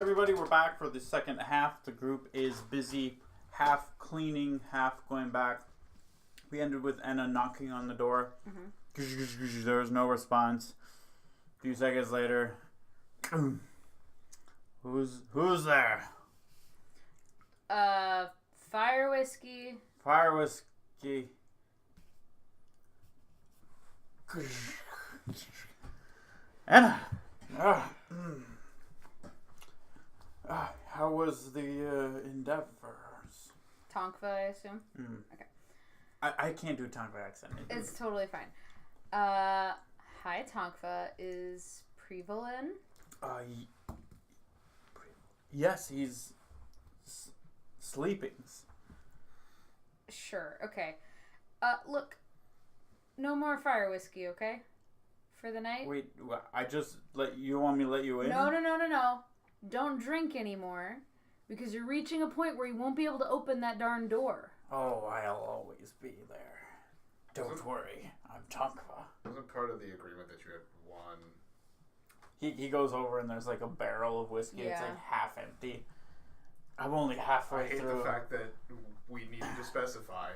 Everybody, we're back for the second half. The group is busy, half cleaning, half going back. We ended with Anna knocking on the door. Mm-hmm. There was no response. A few seconds later, who's there? Fire whiskey. Fire whiskey. Anna. How was the endeavors? Tonkva, I assume? Okay. I can't do a Tonkva accent. It's totally fine. Hi, Tonkva. Is Preval in? Yes, he's sleeping. Sure, okay. Look, no more fire whiskey, okay? For the night? Wait, I just you want me to let you in? No. Don't drink anymore, because you're reaching a point where you won't be able to open that darn door. Oh, I'll always be there. Don't worry, I'm Tonkva. Wasn't part of the agreement that you had one? He goes over and there's like a barrel of whiskey. Yeah. It's like half empty. I'm only halfway through. I hate the fact that we needed to specify.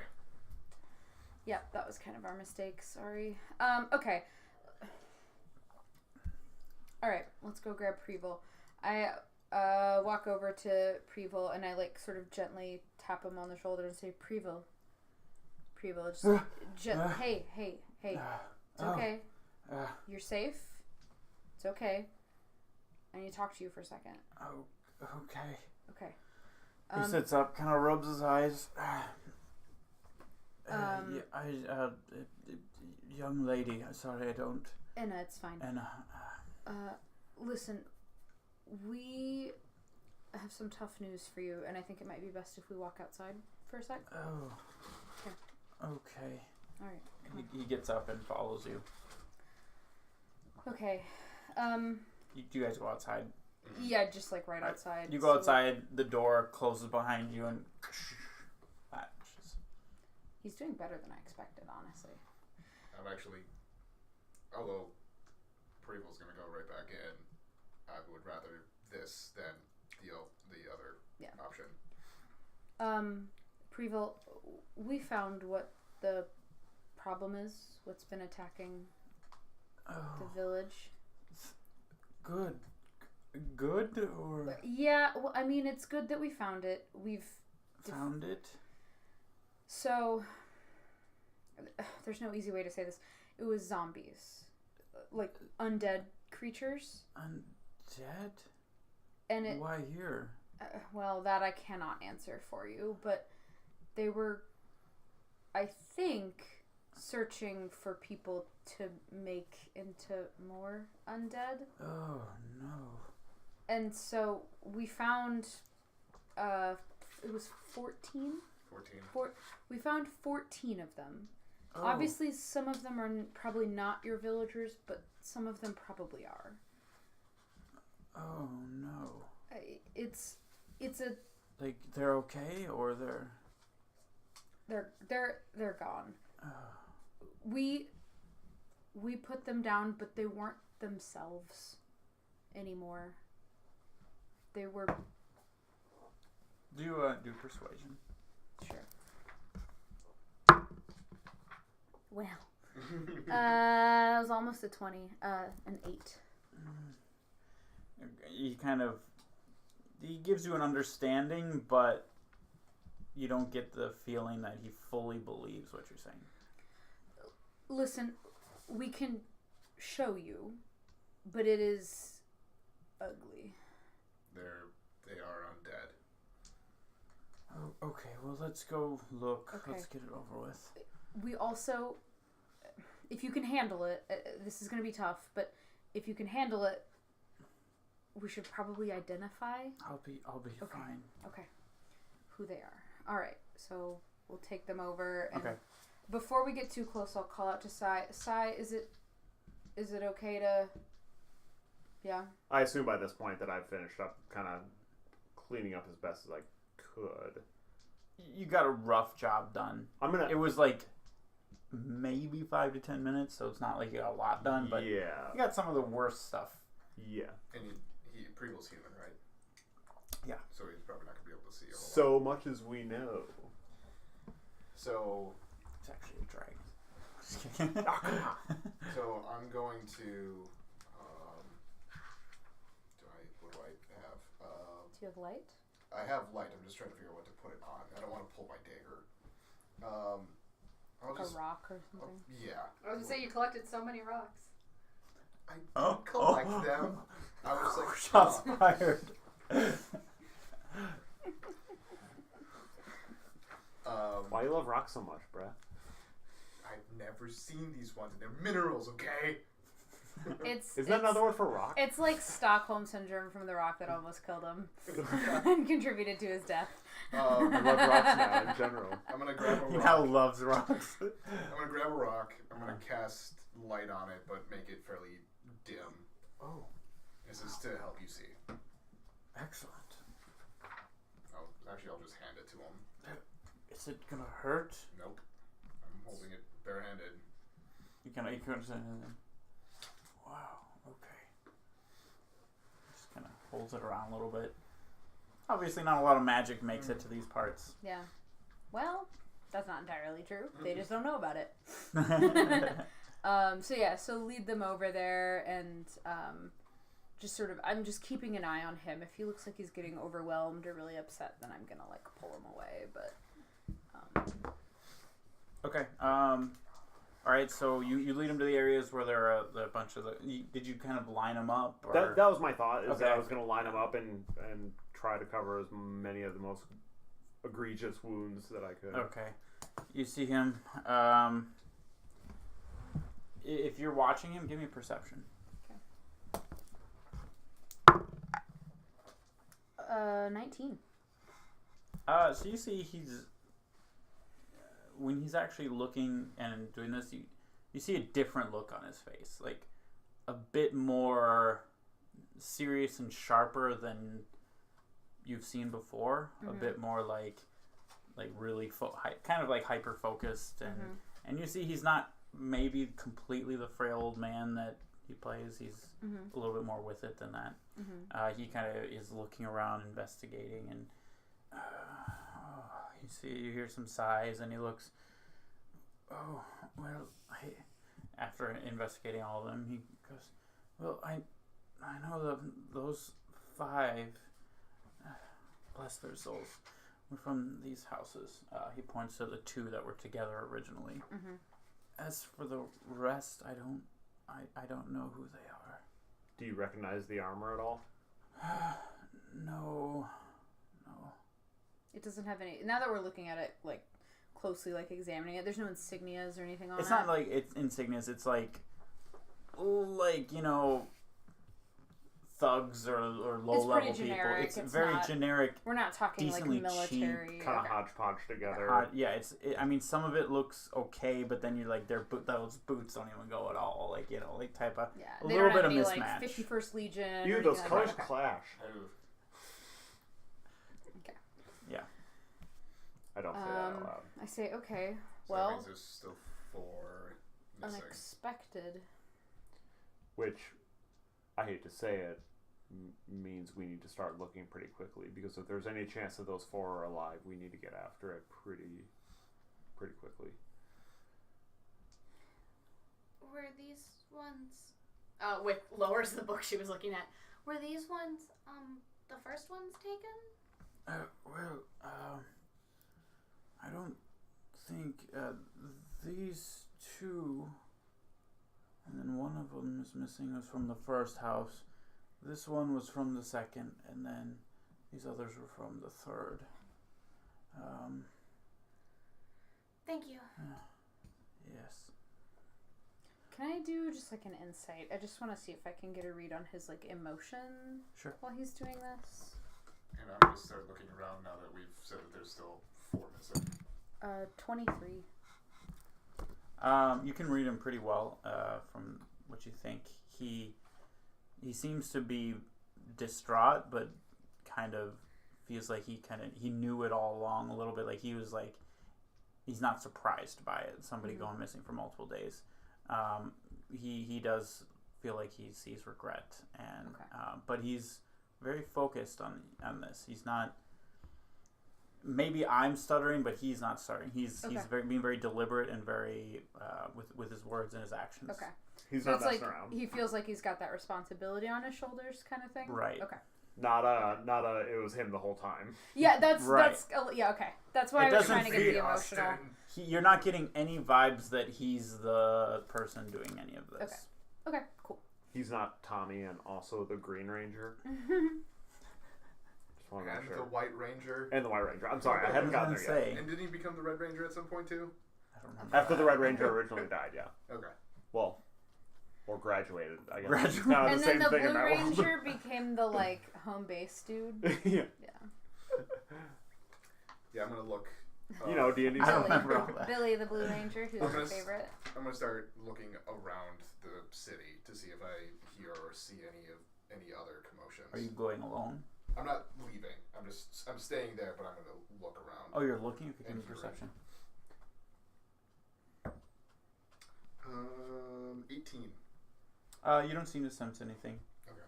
Yep, that was kind of our mistake. Sorry. Okay. All right, let's go grab Preval. I walk over to Preval and I sort of gently tap him on the shoulder and say, Preval, just hey, it's okay. You're safe. It's okay. I need to talk to you for a second. Oh, okay. Okay. He sits up, kind of rubs his eyes. Young lady, sorry, I don't. Anna, it's fine. Anna. Listen, we have some tough news for you, and I think it might be best if we walk outside for a sec. Oh. Here. Okay. All right. He gets up and follows you. Okay. Do you guys go outside? Yeah, just right outside. You go outside, the door closes behind you, and he's doing better than I expected, honestly. I'm actually, although Preval's going to go right back in, I would rather this than the other option. Preval, we found what the problem is, what's been attacking the village. Good? Or? Yeah, well, I mean, it's good that we found it. We've found it? So, there's no easy way to say this. It was zombies. Undead creatures. Undead? And why here? Well, that I cannot answer for you, but they were, I think, searching for people to make into more undead. Oh, no. And so we found, it was 14? 14. We found 14 of them. Oh. Obviously, some of them are probably not your villagers, but some of them probably are. Oh, no. It's a... they're okay, or They're gone. We put them down, but they weren't themselves anymore. They were... Do persuasion. Sure. Well, it was almost a 20, an 8. He gives you an understanding, but you don't get the feeling that he fully believes what you're saying. Listen, we can show you, but it is ugly. They are undead. Oh, okay, well, let's go look. Okay. Let's get it over with. We also, if you can handle it, this is going to be tough, but if you can handle it, we should probably identify. I'll be okay. fine. Okay. Who they are. All right. So we'll take them over. And okay. Before we get too close, I'll call out to Sai. Sai, is it okay to... Yeah? I assume by this point that I've finished up kind of cleaning up as best as I could. You got a rough job done. It was maybe 5 to 10 minutes, so it's not like you got a lot done, but yeah, you got some of the worst stuff. Yeah. And Preval's human, right? Yeah. So he's probably not going to be able to see a whole lot. So much as we know. So It's actually a dragon. So I'm going to. What do I have? Do you have light? I have light. I'm just trying to figure out what to put it on. I don't want to pull my dagger. I'll Like just. a rock or something? Yeah. I was going to say you collected so many rocks. I didn't collect them. I was like, shots fired. Why you love rocks so much, bruh? I've never seen these ones, and they're minerals, okay? Is that another word for rock? It's like Stockholm syndrome from the rock that almost killed him and contributed to his death. I love rocks now in general. I'm gonna grab a He rock. now loves rocks. I'm gonna grab a rock. I'm gonna cast light on it, but make it fairly dim. Oh, This is to help you see. excellent. I'll just hand it to him. Is it gonna hurt? Nope. I'm holding it barehanded. You can't say anything. Wow, okay. Just kind of holds it around a little bit. Obviously not a lot of magic makes it to these parts. Yeah. Well, that's not entirely true. They just don't know about it. So lead them over there and just sort of, I'm just keeping an eye on him. If he looks like he's getting overwhelmed or really upset, then I'm gonna like pull him away, but Okay. Alright, so you lead them to the areas where there are a bunch of did you kind of line them up? Or? That was my thought, is Okay. that I was going to line them up and try to cover as many of the most egregious wounds that I could. Okay. You see him. If you're watching him, give me a perception. 19. So you see when he's actually looking and doing this, you see a different look on his face, like a bit more serious and sharper than you've seen before. Mm-hmm. A bit more like really kind of like hyper focused, and you see he's not maybe completely the frail old man that he plays. He's a little bit more with it than that. He kind of is looking around, investigating, and you hear some sighs, and he looks. Oh well, after investigating all of them, he goes, well, I know those 5, bless their souls, were from these houses. He points to the 2 that were together originally. As for the rest, I don't know who they are. Do you recognize the armor at all? No. It doesn't have any. Now that we're looking at it, like closely, like examining it, there's no insignias or anything on it. It's not like it's insignias. It's like thugs or low level people. It's very not, generic. We're not talking like decently military. cheap, Kind of hodgepodge together. I mean, some of it looks okay, but then you're like, those boots don't even go at all. Like type of a little bit of mismatch. Like 51st Legion. Ew, those colors clash. Okay. Yeah. I don't say that out loud. I say okay. So that means there's still 4 missing. Unexpected. Which, I hate to say it, means we need to start looking pretty quickly, because if there's any chance that those 4 are alive, we need to get after it pretty quickly. Were these ones... Wick lowers the book she was looking at. Were these ones, the first ones taken? I don't think these 2, and then one of them is missing, was from the first house. This one was from the second, and then these others were from the third. Thank you. Yes. Can I do just like an insight? I just want to see if I can get a read on his like emotion while he's doing this. And I'm going to start looking around now that we've said that there's still 4 missing. 23. You can read him pretty well from what you think. He seems to be distraught, but kind of feels like he knew it all along a little bit. Like he's not surprised by it. Somebody going missing for multiple days. He does feel like he sees regret, and but he's very focused on this. He's not. Maybe I'm stuttering, but he's not stuttering. He's being very deliberate and very with his words and his actions. Okay. He's So not it's messing like around. he feels like he's got that responsibility on his shoulders, kind of thing. Right. Okay. Not a. It was him the whole time. Yeah, that's Right. yeah. Okay, that's why It I was doesn't trying to get the feel emotional. Austin. You're not getting any vibes that he's the person doing any of this. Okay, cool. He's not Tommy and also the Green Ranger. Just want to make And sure. the White Ranger. And the White Ranger. I'm sorry, I hadn't gotten there yet. And did he become the Red Ranger at some point too? I don't remember. After the Red Ranger originally died, yeah. Okay. Well, or graduated, I guess. Graduated. It's kind of And the then same the thing in Blue that Ranger became the like home base dude. world. Yeah. Yeah. Yeah, I'm gonna look. You know, D&D. I don't remember all that. Billy the Blue Ranger, who's I'm your gonna favorite. I'm gonna start looking around the city to see if I hear or see any other commotions. Are you going alone? I'm not leaving. I'm staying there, but I'm gonna look around. Oh, you're looking? You can And give me perception. 18. You don't seem to sense anything.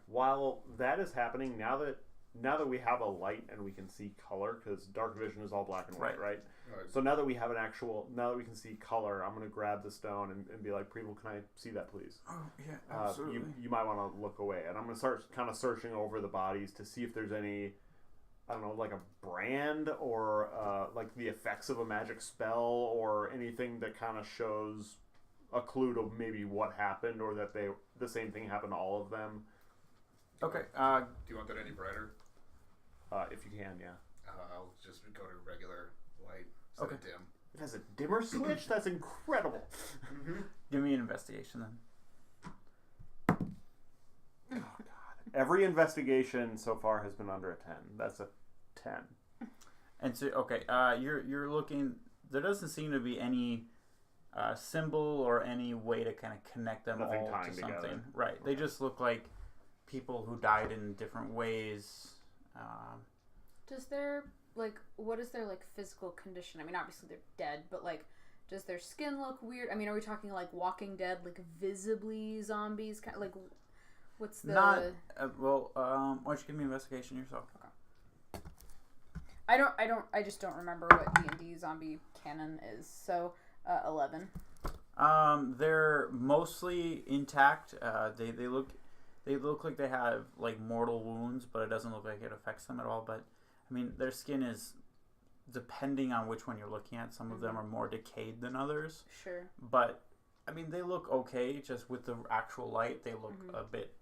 While that is happening, now that we have a light and we can see color, because dark vision is all black and white, right? Right. So now that we have now that we can see color, I'm going to grab the stone and be like, Preble, can I see that, please? Oh, yeah, absolutely. You might want to look away. And I'm going to start kind of searching over the bodies to see if there's any, I don't know, like a brand or like the effects of a magic spell or anything that kind of shows a clue to maybe what happened or that the same thing happened to all of them. Okay. Do you want that any brighter? If you can, yeah. I'll just go to regular light instead of dim. It has a dimmer switch? That's incredible. Give me an investigation then. Oh, God. Every investigation so far has been under a 10. That's a 10. And so, okay, you're looking. There doesn't seem to be any symbol or any way to kind of connect them Nothing all tying to something. together. Right. They just look like people who died in different ways. Does their what is their physical condition? I mean, obviously they're dead, but does their skin look weird? I mean, are we talking like Walking Dead, like visibly zombies? Kind of what's the? Not well. Why don't you give me an investigation yourself? Okay. I just don't remember what D&D zombie canon is. So 11. They're mostly intact. They look like they have like mortal wounds, but it doesn't look like it affects them at all. But I mean, their skin is, depending on which one you're looking at, some of them are more decayed than others. Sure. But I mean, they look okay. Just with the actual light, they look a bit.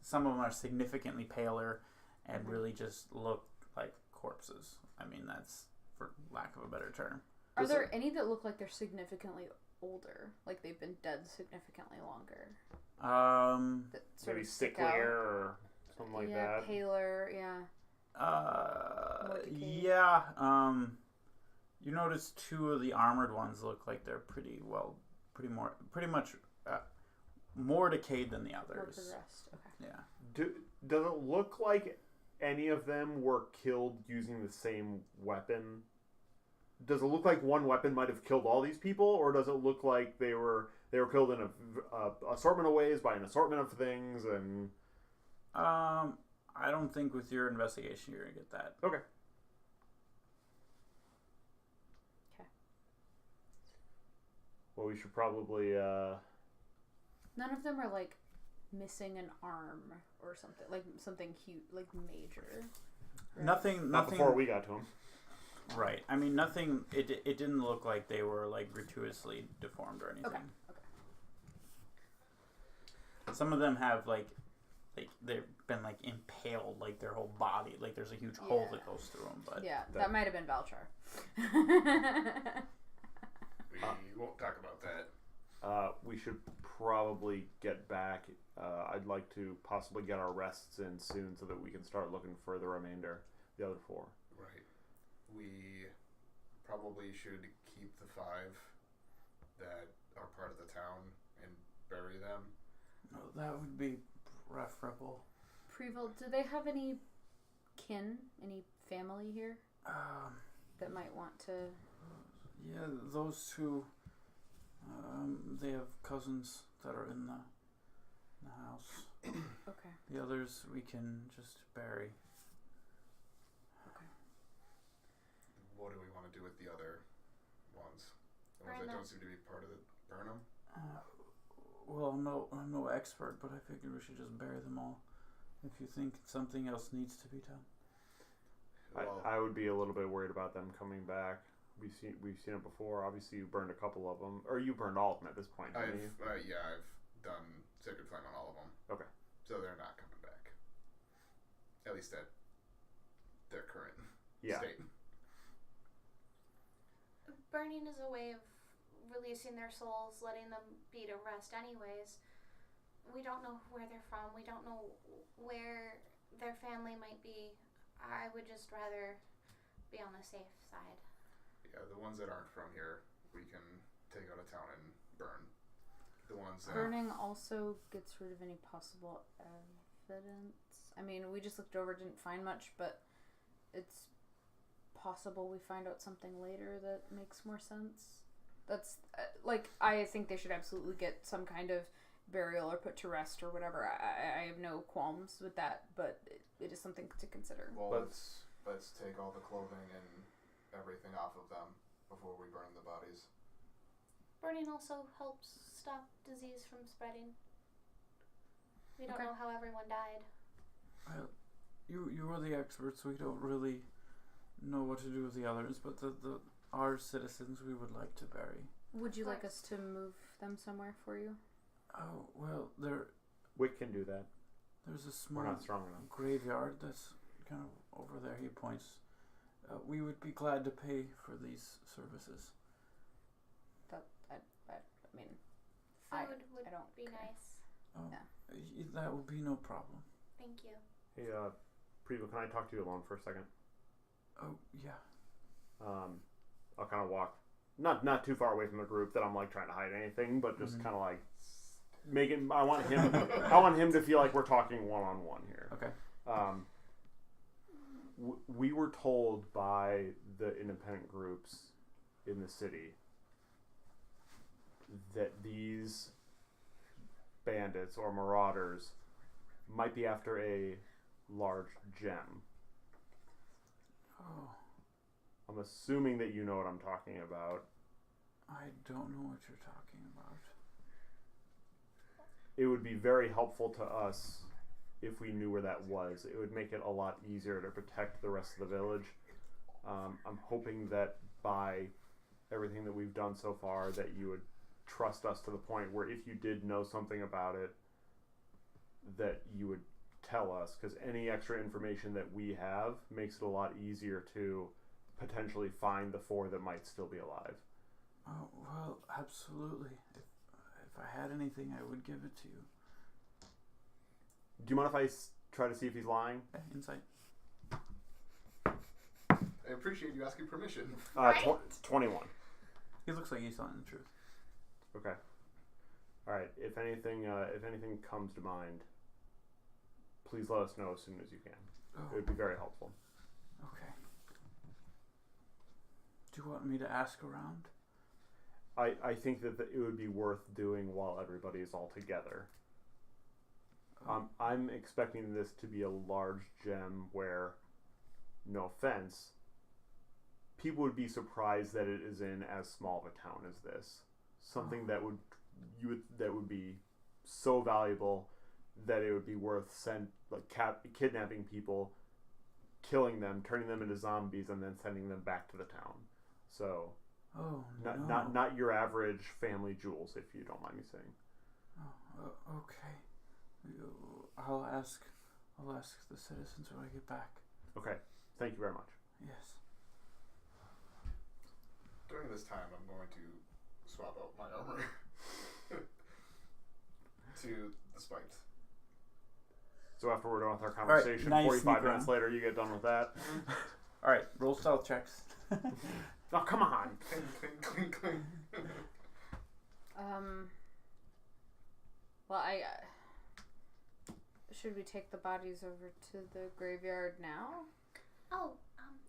Some of them are significantly paler, and really just look like corpses. I mean, that's for lack of a better term. Are there any that look like they're significantly older, like they've been dead significantly longer? That sort Maybe of stick sicklier out? or something like Yeah, that. paler. Yeah. Yeah. You notice two of the armored ones look like they're pretty much more decayed than the More others. progressed. Okay. Yeah. Does it look like any of them were killed using the same weapon? Does it look like one weapon might have killed all these people, or does it look like they were killed in a assortment of ways by an assortment of things? And I don't think with your investigation you're gonna get that. Okay. Okay. Well, we should probably. None of them are like missing an arm or something, like something huge, like major. Right? Nothing. Not before we got to them. Right. I mean, nothing. It didn't look like they were like gratuitously deformed or anything. Okay. Some of them have like they've been like impaled, like their whole body, like there's a huge hole that goes through them. But Yeah, that might have been Valchar. We won't talk about that. We should probably get back. I'd like to possibly get our rests in soon so that we can start looking for the remainder, the other 4. Right. We probably should keep the 5 that are part of the town and bury them. no, that would be preferable. Preval, do they have any kin, any family here that might want to? Yeah, those two. They have cousins that are in the house. Okay. The others we can just bury. What do we want to do with the other ones? The ones Burn that them. don't seem to be part of it. Burn them? Well, I'm no expert, but I figured we should just bury them all. If you think something else needs to be done. Well, I would be a little bit worried about them coming back. We've seen it before. Obviously, you burned a couple of them, or you burned all of them at this point. Didn't you? I've done Sacred Flame on all of them. Okay. So they're not coming back. At least at their current state. Burning is a way of releasing their souls, letting them be to rest anyways. We don't know where they're from. We don't know where their family might be. I would just rather be on the safe side. Yeah, the ones that aren't from here, we can take out of town and burn. The ones that... Burning also gets rid of any possible evidence. I mean, we just looked over, didn't find much, but it's possible we find out something later that makes more sense. That's I think they should absolutely get some kind of burial or put to rest or whatever. I have no qualms with that, but it is something to consider. Well, let's take all the clothing and everything off of them before we burn the bodies. Burning also helps stop disease from spreading. We don't know how everyone died. Well, you are the experts. We don't really know what to do with the others, but our citizens we would like to bury. Would you like us to move them somewhere for you? Oh, well, Wick can do that. there's a We're small not strong enough. graveyard that's kind of over there. He points. We would be glad to pay for these services. I mean, Food would I don't be care. nice. Oh, Yeah. that will be no problem. Thank you. Hey, Prevo, can I talk to you alone for a second? Oh, yeah. I'll kind of walk, not too far away from the group that I'm like trying to hide anything, but just kind of like making. I want him to feel like we're talking one on one here. Okay. We were told by the independent groups in the city that these bandits or marauders might be after a large gem. Oh, I'm assuming that you know what I'm talking about. I don't know what you're talking about. It would be very helpful to us if we knew where that was. It would make it a lot easier to protect the rest of the village. I'm hoping that by everything that we've done so far that you would trust us to the point where if you did know something about it, that you would tell us, because any extra information that we have makes it a lot easier to potentially find the 4 that might still be alive. Oh, well, absolutely. If I had anything, I would give it to you. Do you mind if I try to see if he's lying? Insight. I appreciate you asking permission. 21. He looks like he's telling the truth. Okay. All right. If anything comes to mind, please let us know as soon as you can. Oh, It would be very helpful. okay. Do you want me to ask around? I think that it would be worth doing while everybody is all together. I'm expecting this to be a large gem where, no offense, people would be surprised that it is in as small of a town as this. Something that would be so valuable that it would be worth kidnapping people, killing them, turning them into zombies, and then sending them back to the town. So, not your average family jewels, if you don't mind me saying. Oh, okay. I'll ask the citizens when I get back. Okay, thank you very much. Yes. During this time, I'm going to swap out my armor to the spiked. So after we're done with our conversation, now you 45 sneak minutes later, you get done with that. All right, roll stealth checks. Oh, come on. Cling, cling, cling, cling. Well, should we take the bodies over to the graveyard now? Oh,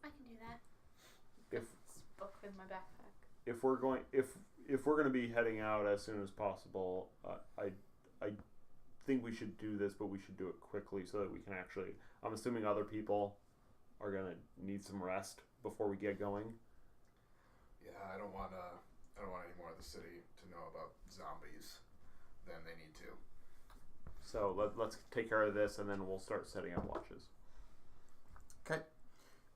I can do that. If It's a book in my backpack. if we're going to be heading out as soon as possible, I think we should do this, but we should do it quickly so that we can actually. I'm assuming other people are gonna need some rest before we get going. Yeah, I don't want any more of the city to know about zombies than they need to. So let's take care of this, and then we'll start setting up watches. Okay.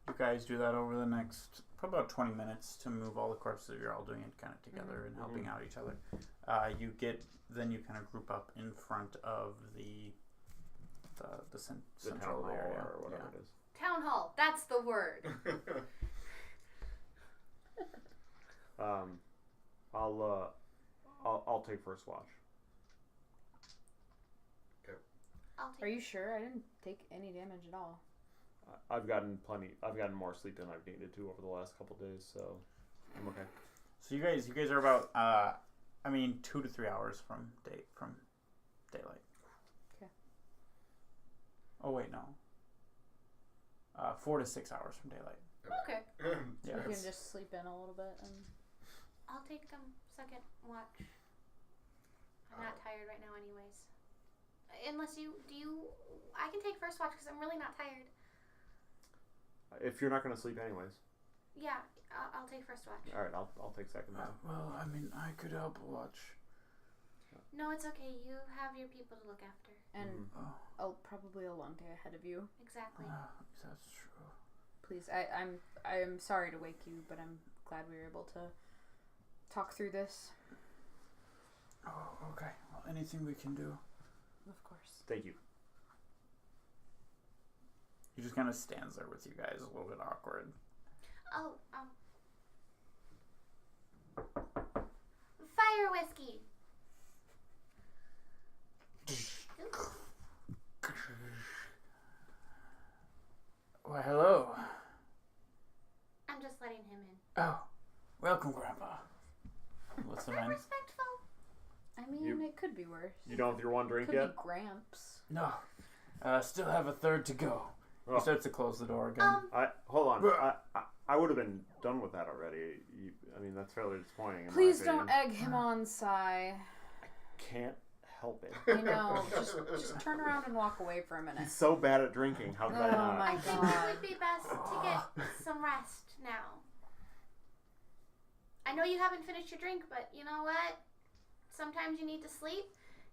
You guys do that over the next probably about 20 minutes to move all the corpses. You're all doing it kind of together and helping out each other. You kind of group up in front of the central town area or whatever it is. Town hall. That's the word. I'll take first watch. I'll take Are you sure? I didn't take any damage at all. I've gotten more sleep than I've needed to over the last couple days, so I'm okay. So you guys are about 2 to 3 hours from daylight. Okay. Oh wait, no. 4 to 6 hours from daylight. Okay. Yeah. We can just sleep in a little bit and. I'll take second watch. I'm not tired right now, anyways. Unless I can take first watch because I'm really not tired. If you're not going to sleep anyways. Yeah, I'll take first watch. All right, I'll take second then. Well, I could help watch. No, it's okay. You have your people to look after. And probably a long day ahead of you. Exactly. That's true. Please, I'm sorry to wake you, but I'm glad we were able to talk through this. Oh, okay. Well, anything we can do. Of course. Thank you. He just kind of stands there with you guys, a little bit awkward. Oh, fire whiskey. Well, hello. I'm just letting him in. Oh, welcome, Grandpa. What's the I'm man? respectful. I mean, it could be worse. You done with your one drink Could yet? be Gramps. No. Still have a third to go. Oh. He starts to close the door again. Hold on. I would have been done with that already. I mean, that's fairly disappointing. In Please my don't opinion. egg him on, Sai. Can't help it. I know. just turn around and walk away for a minute. He's so bad at drinking. How could I Oh not? my I think it would be best to get some rest now. I know you haven't finished your drink, but you know what? Sometimes you need to sleep.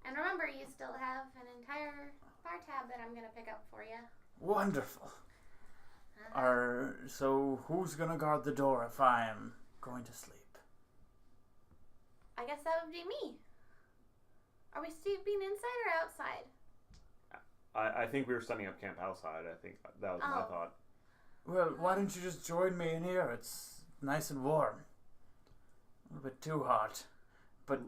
And remember, you still have an entire bar tab that I'm going to pick up for you. Wonderful. So who's gonna guard the door if I am going to sleep? I guess that would be me. Are we sleeping inside or outside? I think we were setting up camp outside. I think that was my thought. Well, why don't you just join me in here? It's nice and warm. A little bit too hot. But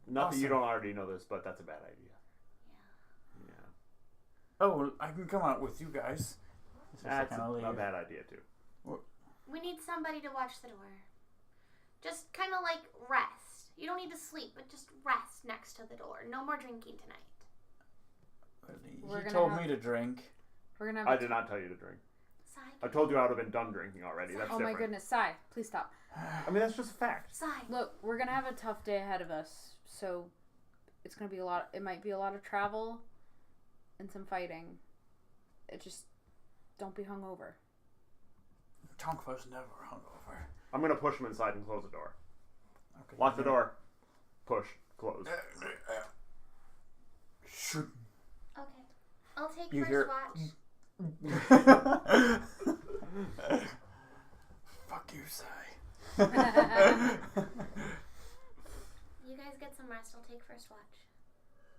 Not that you awesome. don't already know this, but that's a bad idea. Yeah. Oh, well, I can come out with you guys. That's a bad idea too. We need somebody to watch the door. Just kind of like rest. You don't need to sleep, but just rest next to the door. No more drinking tonight. He told me to drink. We're gonna have I did not tell you to drink. Sai. I told you I would have been done drinking already. That's Oh different. my goodness, Sai, please stop. I mean, that's just a fact. Sai. Look, we're gonna have a tough day ahead of us, so it's gonna be a lot. It might be a lot of travel and some fighting. It just don't be hungover. Tonkfa's never hungover. I'm going to push him inside and close the door. Okay, Lock the door. Push. Close. Shoot. Okay. I'll take You first hear- watch. Fuck you, Sai. You guys get some rest. I'll take first watch.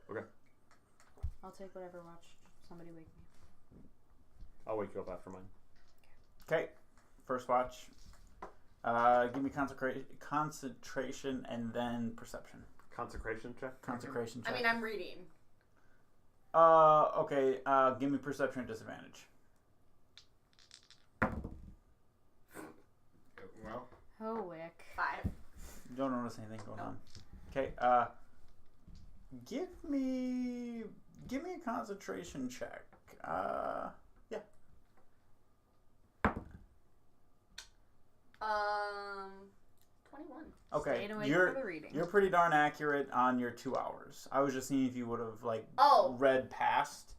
Okay. I'll take whatever watch. Somebody wake me. I'll wake you up after mine. Okay, first watch. Give me concentration and then perception. Consecration check? Consecration check. I mean, I'm reading. Okay, give me perception at disadvantage. Well, Oh, Wick. 5. You don't notice anything going on. Okay, give me a concentration check. Yeah. 21. Okay, Staying awake for the reading. You're pretty darn accurate on your 2 hours. I was just seeing if you would have read past,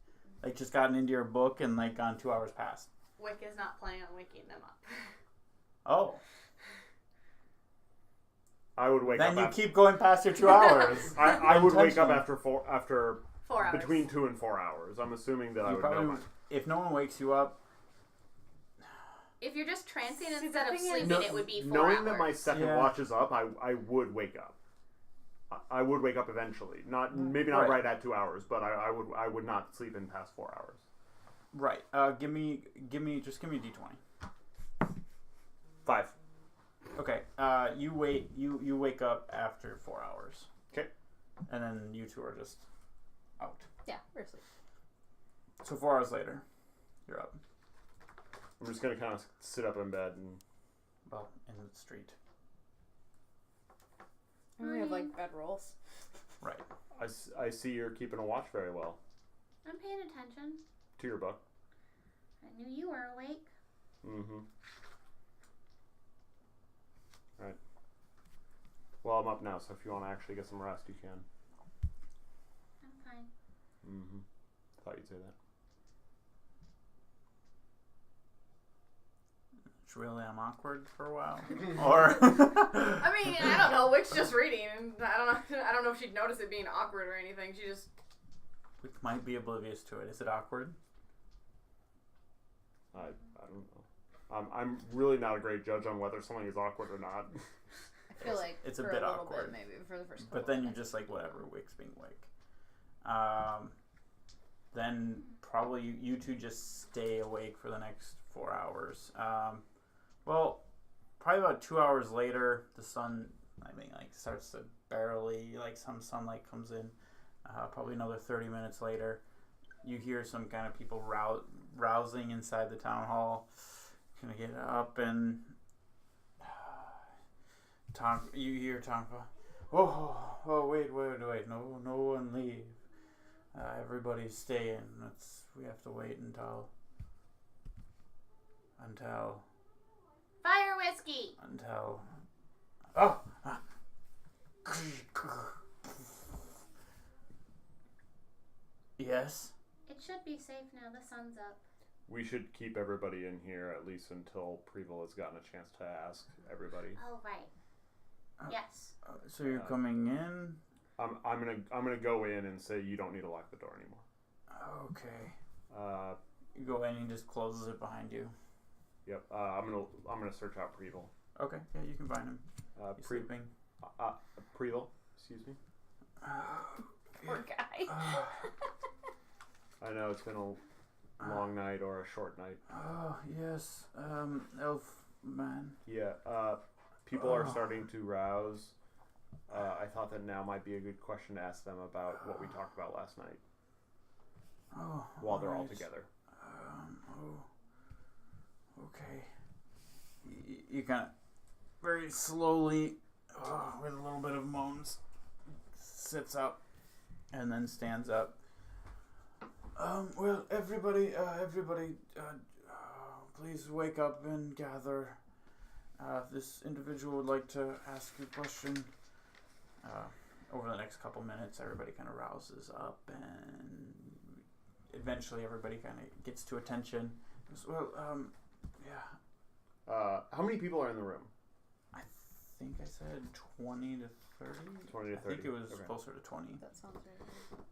just gotten into your book and gone 2 hours past. Wick is not planning on waking them up. Oh. I would wake up. Then you keep going past your 2 hours. I would wake up after 4 hours. Between 2 and 4 hours. I'm assuming that I would know. If no one wakes you up. If you're just trancing instead of sleeping, it would be 4 hours. Knowing that my second watch is up, I would wake up. I would wake up eventually. Maybe not right at 2 hours, but I would not sleep in past 4 hours. Right. Give me a d20. 5. Okay. You wake up after 4 hours. Okay. And then you two are just out. Yeah, we're asleep. So 4 hours later, you're up. I'm just gonna kind of sit up in bed and in the street. And we have bed rolls. Right. I see you're keeping a watch very well. I'm paying attention. To your book. I knew you were awake. Mm-hmm. Right. Well, I'm up now, so if you want to actually get some rest, you can. I'm fine. Mm-hmm. Thought you'd say that. Really, I'm awkward for a while. Or I mean, I don't know. Wick's just reading, and I don't know if she'd notice it being awkward or anything. She just might be oblivious to it. Is it awkward? I don't know. I'm really not a great judge on whether something is awkward or not. I feel like it's a for bit a little awkward, bit, maybe for the first. But then you're just whatever. Wick's being Wick. Then probably you two just stay awake for the next 4 hours. Well, probably about 2 hours later, the sun, starts to barely, some sunlight comes in. Probably another 30 minutes later, you hear some kind of people rousing inside the town hall. Gonna get up and you hear Tonfa. Oh, wait, no one leave. Everybody's staying. We have to wait until Fire whiskey! Yes? It should be safe now. The sun's up. We should keep everybody in here at least until Preval has gotten a chance to ask everybody. Oh, right. Yes. So you're coming in? I'm gonna go in and say you don't need to lock the door anymore. Okay. You go in and he just closes it behind you. Yep. I'm gonna search out Preval. Okay. Yeah, you can find him. He's sleeping. Preval. Excuse me. Poor guy. I know it's been a long night or a short night. Oh yes. Elf man. Yeah. People are starting to rouse. I thought that now might be a good question to ask them about what we talked about last night. Oh. While they're all together. Okay. You kind of very slowly, with a little bit of moans, sits up and then stands up. Well, everybody, please wake up and gather. This individual would like to ask you a question. Over the next couple minutes, everybody kind of rouses up, and eventually everybody kind of gets to attention. Well, yeah. How many people are in the room? I think I said 20 to 30. 20 to 30. I think it was okay. closer to 20. That sounds right.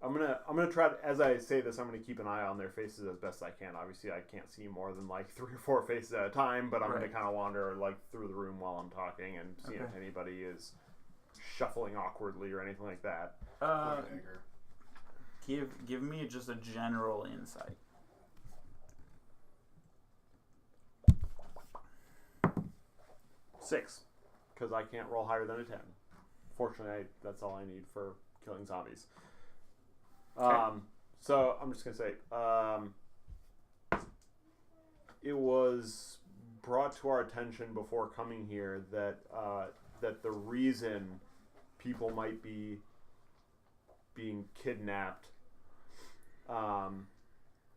I'm gonna try to, as I say this, I'm gonna keep an eye on their faces as best I can. Obviously, I can't see more than 3 or 4 faces at a time, but I'm gonna kind of wander through the room while I'm talking and see if anybody is shuffling awkwardly or anything like that. Give me just a general insight. 6, because I can't roll higher than a 10. Fortunately, that's all I need for killing zombies. Okay. So I'm just gonna say, it was brought to our attention before coming here that that the reason people might be being kidnapped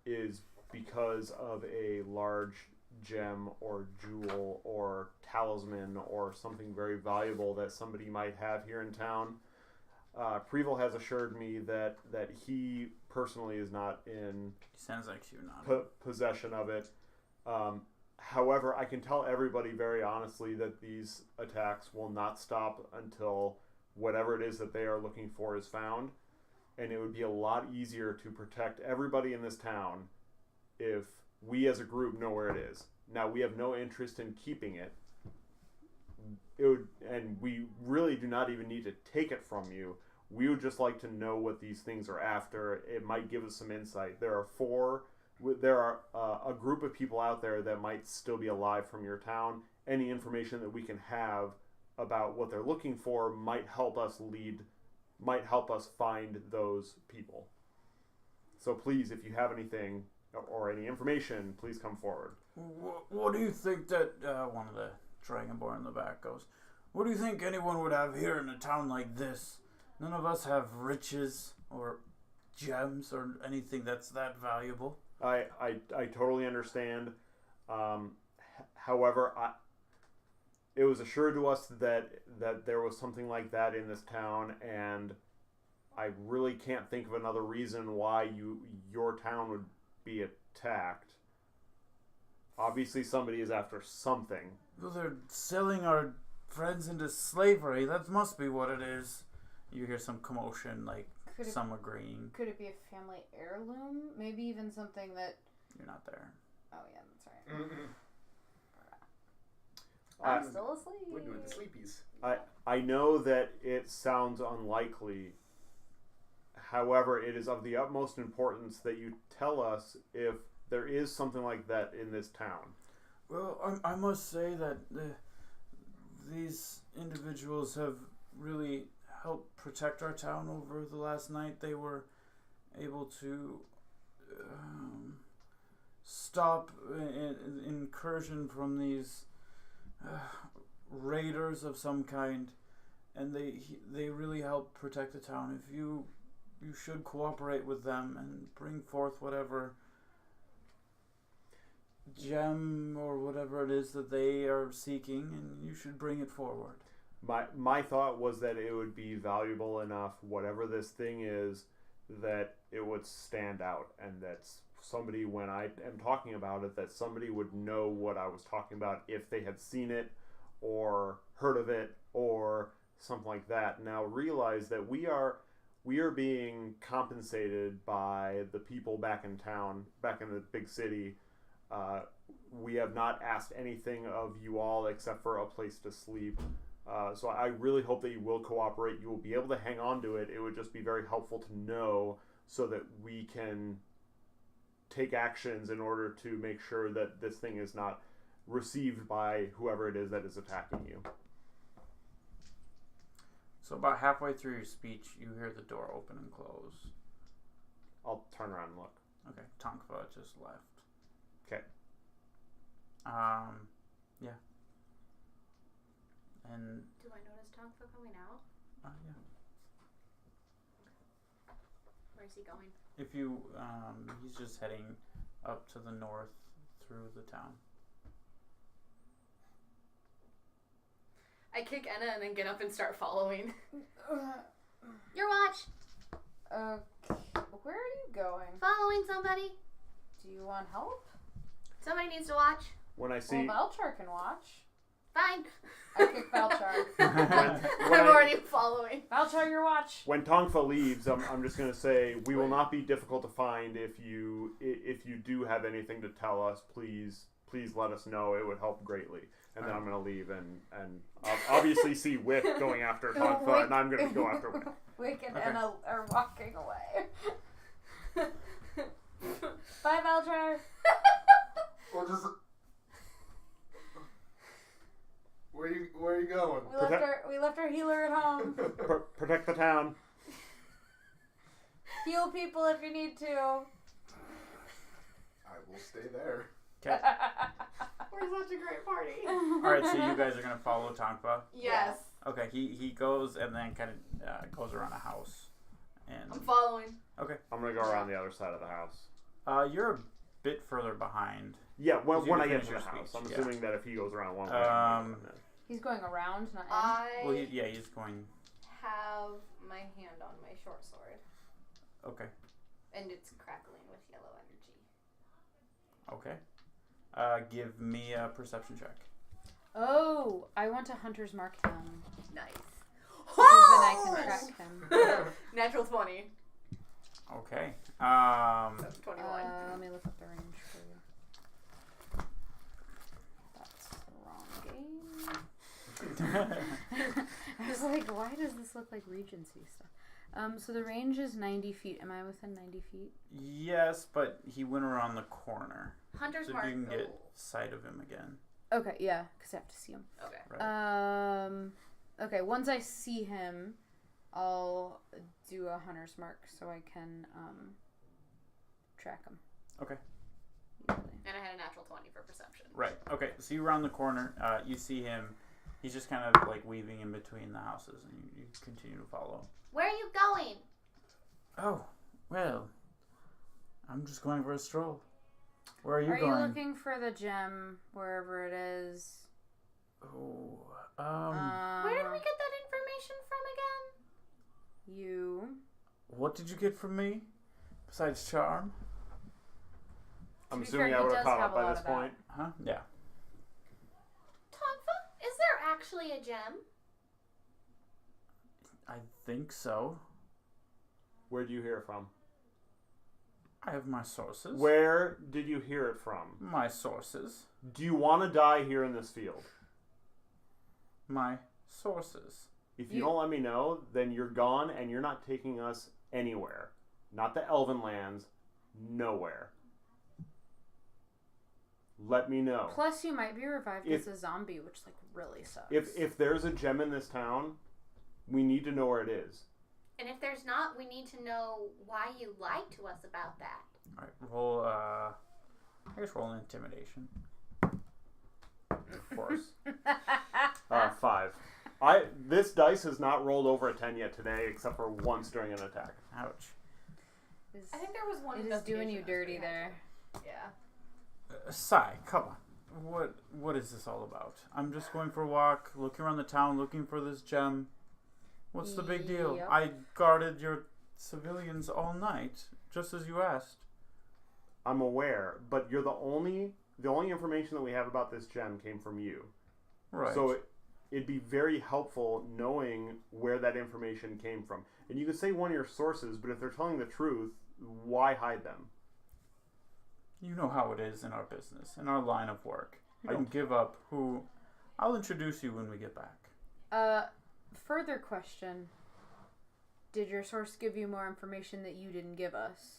is because of a large gem or jewel or talisman or something very valuable that somebody might have here in town. Preval has assured me that he personally is not in Sounds like you not. possession of it. However, I can tell everybody very honestly that these attacks will not stop until whatever it is that they are looking for is found. And it would be a lot easier to protect everybody in this town if we as a group know where it is. Now, we have no interest in keeping it. And we really do not even need to take it from you. We would just like to know what these things are after. It might give us some insight. There are a group of people out there that might still be alive from your town. Any information that we can have about what they're looking for might help us find those people. So please, if you have anything or any information, please come forward. What do you think that, one of the Dragonborn in the back goes, what do you think anyone would have here in a town like this? None of us have riches or gems or anything that's that valuable. I totally understand. However, it was assured to us that there was something like that in this town, and I really can't think of another reason why your town would be attacked. Obviously, somebody is after something. Well, they're selling our friends into slavery. That must be what it is. You hear some commotion, like some agreeing. Could it be a family heirloom? Maybe even something that... You're not there. Oh, yeah, that's right. I'm still asleep. We're doing the sleepies. I know that it sounds unlikely. However, it is of the utmost importance that you tell us if there is something like that in this town. Well, I must say that these individuals have really helped protect our town over the last night. They were able to stop an incursion from these raiders of some kind, and they really helped protect the town. If you should cooperate with them and bring forth whatever gem or whatever it is that they are seeking, and you should bring it forward. My thought was that it would be valuable enough, whatever this thing is, that it would stand out, and that somebody, when I am talking about it, that somebody would know what I was talking about if they had seen it or heard of it or something like that. Now realize that we are being compensated by the people back in town, back in the big city. We have not asked anything of you all except for a place to sleep. So I really hope that you will cooperate. You will be able to hang on to it. It would just be very helpful to know so that we can take actions in order to make sure that this thing is not received by whoever it is that is attacking you. So about halfway through your speech, you hear the door open and close. I'll turn around and look. Okay, Tonkva just left. Okay. Yeah. And Do I notice Tonkfa coming out? yeah. Where's he going? If you, he's just heading up to the north through the town. I kick Enna and then get up and start following. Your watch. Okay, where are you going? Following somebody. Do you want help? Somebody needs to watch. When I see Well, Valchar can watch. Fine. I kick Valchar. I'm already following. Valchar, your watch. when Tonkfa leaves, I'm just going to say we will not be difficult to find. If you do have anything to tell us, please let us know. It would help greatly. And then I'm going to leave and obviously see Wick going after Tonkfa, and I'm going to go after Wick. Wick and Anna are walking away. Bye, Valchar. Or just... Where are you going? We left our healer at home. Protect the town. Heal people if you need to. I will stay there. Okay. We're such a great party. Alright, so you guys are going to follow Tonkfa? Yes. Okay, he goes and then kind of goes around a house. And I'm following. okay. I'm going to go around the other side of the house. You're a bit further behind. Yeah, Because when you I get finish to the your house. speech, I'm yeah. assuming that if he goes around one way, He's going around, not in. I he's going. have my hand on my short sword, Okay. and it's crackling with yellow energy. Okay. Give me a perception check. Oh, I want to hunter's mark him. Nice. Because then I can track him. Natural 20. Okay. So 21. Let me look up the range for you. That's the wrong game. I was like, why does this look like Regency stuff? So the range is 90 feet. Am I within 90 feet? Yes, but he went around the corner. Hunter's So if mark. you can get sight of him again. Okay, yeah, because I have to see him. Okay. Right. Okay, once I see him, I'll do a hunter's mark so I can track him. Okay. Easily. And I had a natural 20 for perception. Right. Okay. So you round the corner. You see him. He's just kind of like weaving in between the houses, and you continue to follow. Where are you going? Oh, well, I'm just going for a stroll. Where are you Are going? you looking for the gem wherever it is? Oh, Where did we get that information from again? You. what did you get from me? Besides charm? I'm To be assuming fair, I he would have does caught have up a by lot this of that. point. Huh? Yeah. Tonfa, is there actually a gem? I think so. Where do you hear it from? I have my sources. Where did you hear it from? My sources. Do you want to die here in this field? My sources. If you don't let me know, then you're gone and you're not taking us anywhere. Not the Elven lands, nowhere. Let me know. Plus, you might be revived If- as a zombie, which like really sucks. If there's a gem in this town, we need to know where it is. And if there's not, we need to know why you lied to us about that. Alright, roll, I guess roll an intimidation. Of course. 5. This dice has not rolled over a 10 yet today, except for once during an attack. Ouch. I think there was one. It is doing you investigation dirty that's there. pretty high. Sai, come on. What is this all about? I'm just going for a walk, looking around the town, looking for this gem. What's the big deal? Yep. I guarded your civilians all night, just as you asked. I'm aware, but you're the only information that we have about this gem came from you. Right. So it'd be very helpful knowing where that information came from. And you could say one of your sources, but if they're telling the truth, why hide them? You know how it is in our business, in our line of work. I don't give up who... I'll introduce you when we get back. Further question. Did your source give you more information that you didn't give us?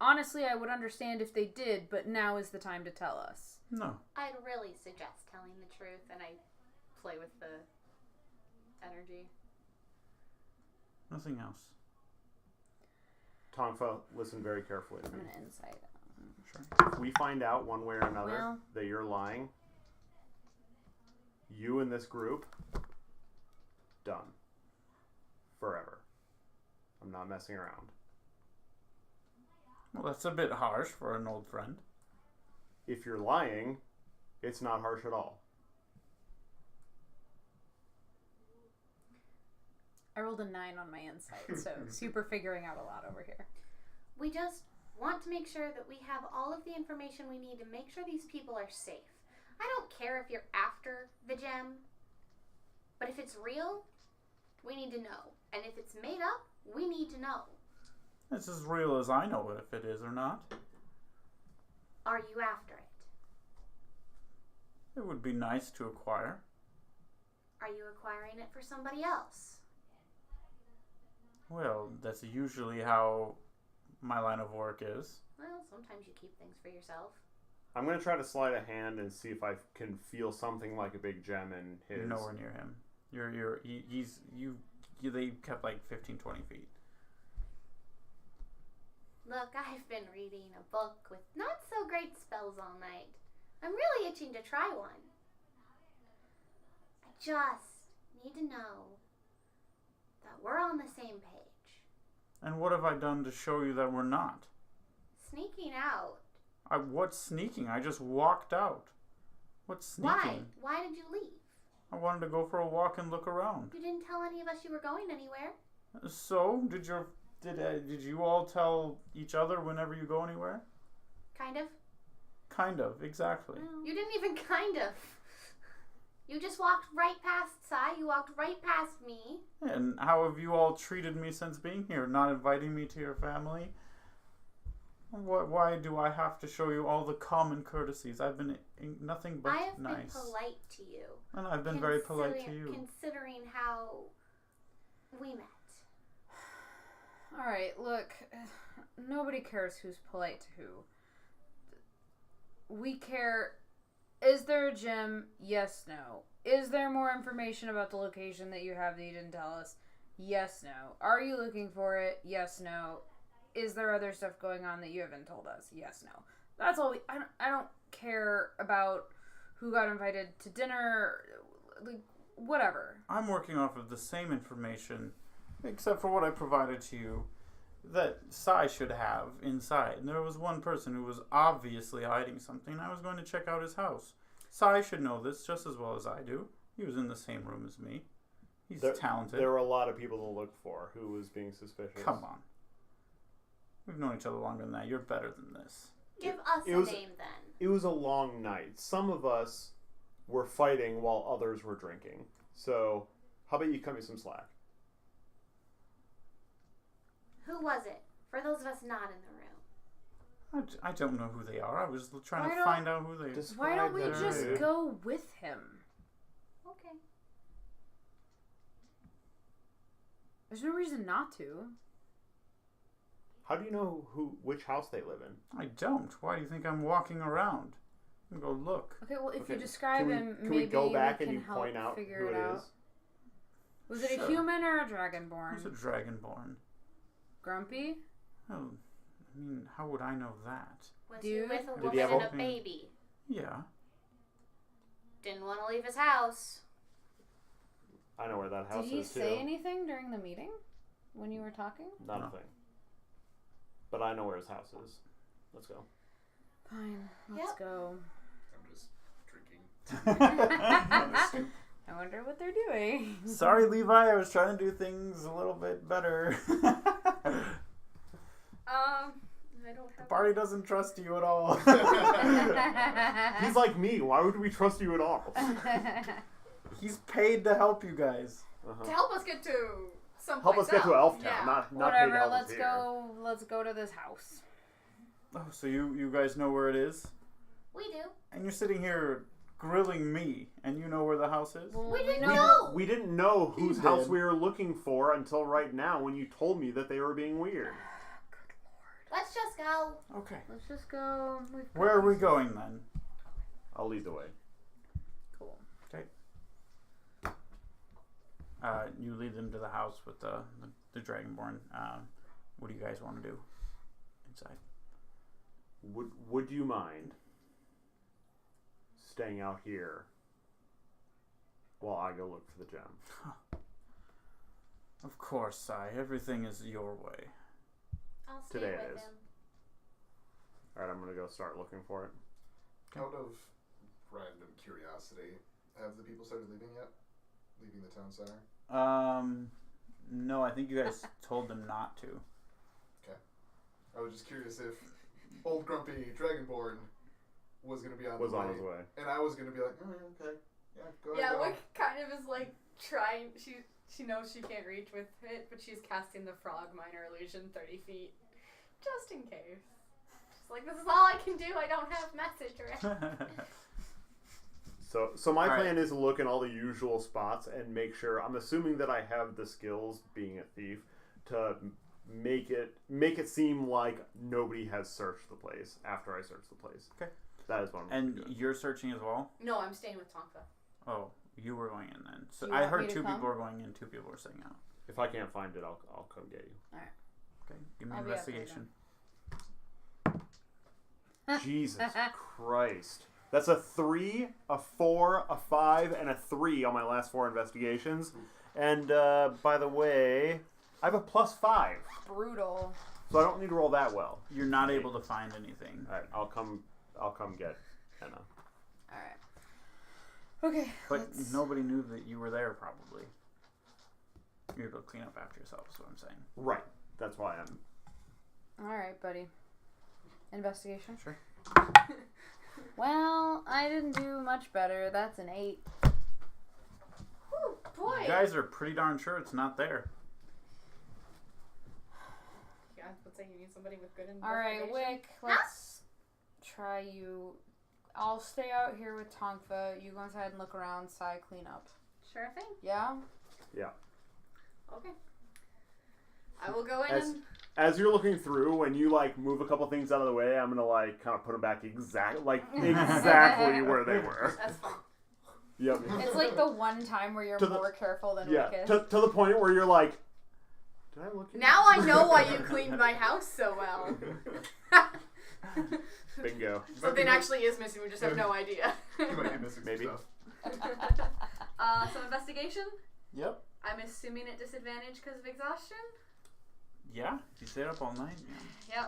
Honestly, I would understand if they did, but now is the time to tell us. No. I'd really suggest telling the truth. And I play with the energy. Nothing else. Tonfa, listen very carefully to I'm me. gonna insight. Sure. If we find out one way or another Well- that you're lying, you and this group, done. Forever. I'm not messing around. Well, that's a bit harsh for an old friend. If you're lying, it's not harsh at all. I rolled a 9 on my insight, so super figuring out a lot over here. We just want to make sure that we have all of the information we need to make sure these people are safe. I don't care if you're after the gem, but if it's real, we need to know. And if it's made up, we need to know. It's as real as I know if it is or not. Are you after it? It would be nice to acquire. Are you acquiring it for somebody else? Well, that's usually how my line of work is. Well, sometimes you keep things for yourself. I'm going to try to slide a hand and see if I can feel something like a big gem in his. You're nowhere near him. They kept like 15, 20 feet. Look, I've been reading a book with not so great spells all night. I'm really itching to try one. I just need to know that we're on the same page. And what have I done to show you that we're not? Sneaking out. What's sneaking? I just walked out. What's sneaking? Why did you leave? I wanted to go for a walk and look around. You didn't tell any of us you were going anywhere. So, did you all tell each other whenever you go anywhere? Kind of. Kind of, exactly. You didn't even kind of. You just walked right past Sai. You walked right past me. And how have you all treated me since being here? Not inviting me to your family? Why do I have to show you all the common courtesies? I've been nothing but I have nice. been polite to you. And I've been very polite to you. Considering how we met. Alright, look. Nobody cares who's polite to who. We care. Is there a gym? Yes, no. Is there more information about the location that you have that you didn't tell us? Yes, no. Are you looking for it? Yes, no. Is there other stuff going on that you haven't told us? Yes, no. That's all. I don't care about who got invited to dinner. Like, whatever. I'm working off of the same information, except for what I provided to you, that Sai should have inside. And there was one person who was obviously hiding something. I was going to check out his house. Sai should know this just as well as I do. He was in the same room as me. He's talented. There were a lot of people to look for who was being suspicious. Come on. We've known each other longer than that. You're better than this. Give us a name then. It was a long night. Some of us were fighting while others were drinking. So, how about you cut me some slack? Who was it? For those of us not in the room. I don't know who they are. I was trying to find out who they are. Why don't we just go with him? Okay. There's no reason not to. How do you know which house they live in? I don't. Why do you think I'm walking around? I'm gonna go look. Okay, well, if you describe him, can maybe we go back and can you help point out figure who it it out. is? Was it a Sure. human or a dragonborn? Who's a dragonborn? Grumpy? Oh, I mean, how would I know that? Was Dude. he with a Did woman he have and a- a baby? Yeah. Didn't want to leave his house. I know where that house Did he is too. say anything during the meeting when you were talking? Not a thing. But I know where his house is. Let's go. Fine, let's go. I'm just drinking. I wonder what they're doing. Sorry, Levi. I was trying to do things a little bit better. I don't The have. party doesn't trust you at all. He's like me. Why would we trust you at all? He's paid to help you guys. To help us get to someplace Help us get to else. Elftown, Yeah. not paid to Whatever, help us let's here. go. Let's go to this house. Oh, so you guys know where it is? We do. And you're sitting here grilling me, and you know where the house is? Well, We didn't know. know. We didn't know He whose house did. we were looking for until right now when you told me that they were being weird. Let's just go. Okay. Let's just go. Where are we going then? I'll lead the way. Cool. You lead them to the house with the Dragonborn. What do you guys want to do inside? Would you mind staying out here while I go look for the gem? Of course, Sai. Everything is your way. I'll stay Today it with is. him. Alright, I'm gonna go start looking for it. Out of random curiosity, have the people started leaving yet? Leaving the town center? No, I think you guys told them not to. I was just curious if old grumpy Dragonborn was going to be on Was the way. on his way. And I was going to be like, okay, yeah, go ahead. Yeah, go. Wick kind of is like trying. She knows she can't reach with it, but she's casting the frog minor illusion 30 feet, just in case. She's like, this is all I can do. I don't have message or anything. So my Alright. plan is to look in all the usual spots and make sure. I'm assuming that I have the skills, being a thief, to make it seem like nobody has searched the place after I search the place. Okay. That is what I'm And doing. you're searching as well? No, I'm staying with Tonka. Oh, you were going in then. So Do you I want me heard to 2 come? people were going in, 2 people were staying out. If I can't find it, I'll come get you. Okay, give me I'll be up there investigation. Jesus Christ. That's a 3, a 4, a 5, and a 3 on my last 4 investigations. And by the way, I have a +5. Brutal. So I don't need to roll that well. You're not able to find anything. All right, I'll come get Anna. Alright. Okay. But nobody knew that you were there, probably. You're able to clean up after yourself, is what I'm saying. Right. That's why I'm... Alright, buddy. Investigation? Sure. Well, I didn't do much better. That's an 8. Ooh, boy. You guys are pretty darn sure it's not there. Yeah, let's say you need somebody with good Alright, investigation. Wick, let's try you. I'll stay out here with Tongfa. You go inside and look around, Sai, clean up. Sure thing. Yeah? Yeah. Okay. I will go in As you're looking through, when you, like, move a couple things out of the way, I'm going to, like, kind of put them back exactly where they were. That's fine. Yep. It's like the one time where you're more careful than Yeah, Wick is. to the point where you're like, did I look at Now I know why you cleaned my house so well. Bingo. Something actually is missing, we just have no idea. You might be missing Maybe. some stuff. So investigation? Yep. I'm assuming at disadvantage because of exhaustion? Yeah? You stayed up all night? Yeah.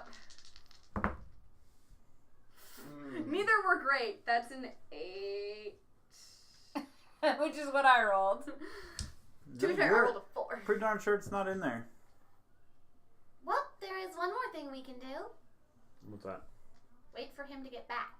Yep. Neither were great. That's an 8. Which is what I rolled. To be fair, I rolled a 4. Pretty darn sure it's not in there. Well, there is one more thing we can do. What's that? Wait for him to get back.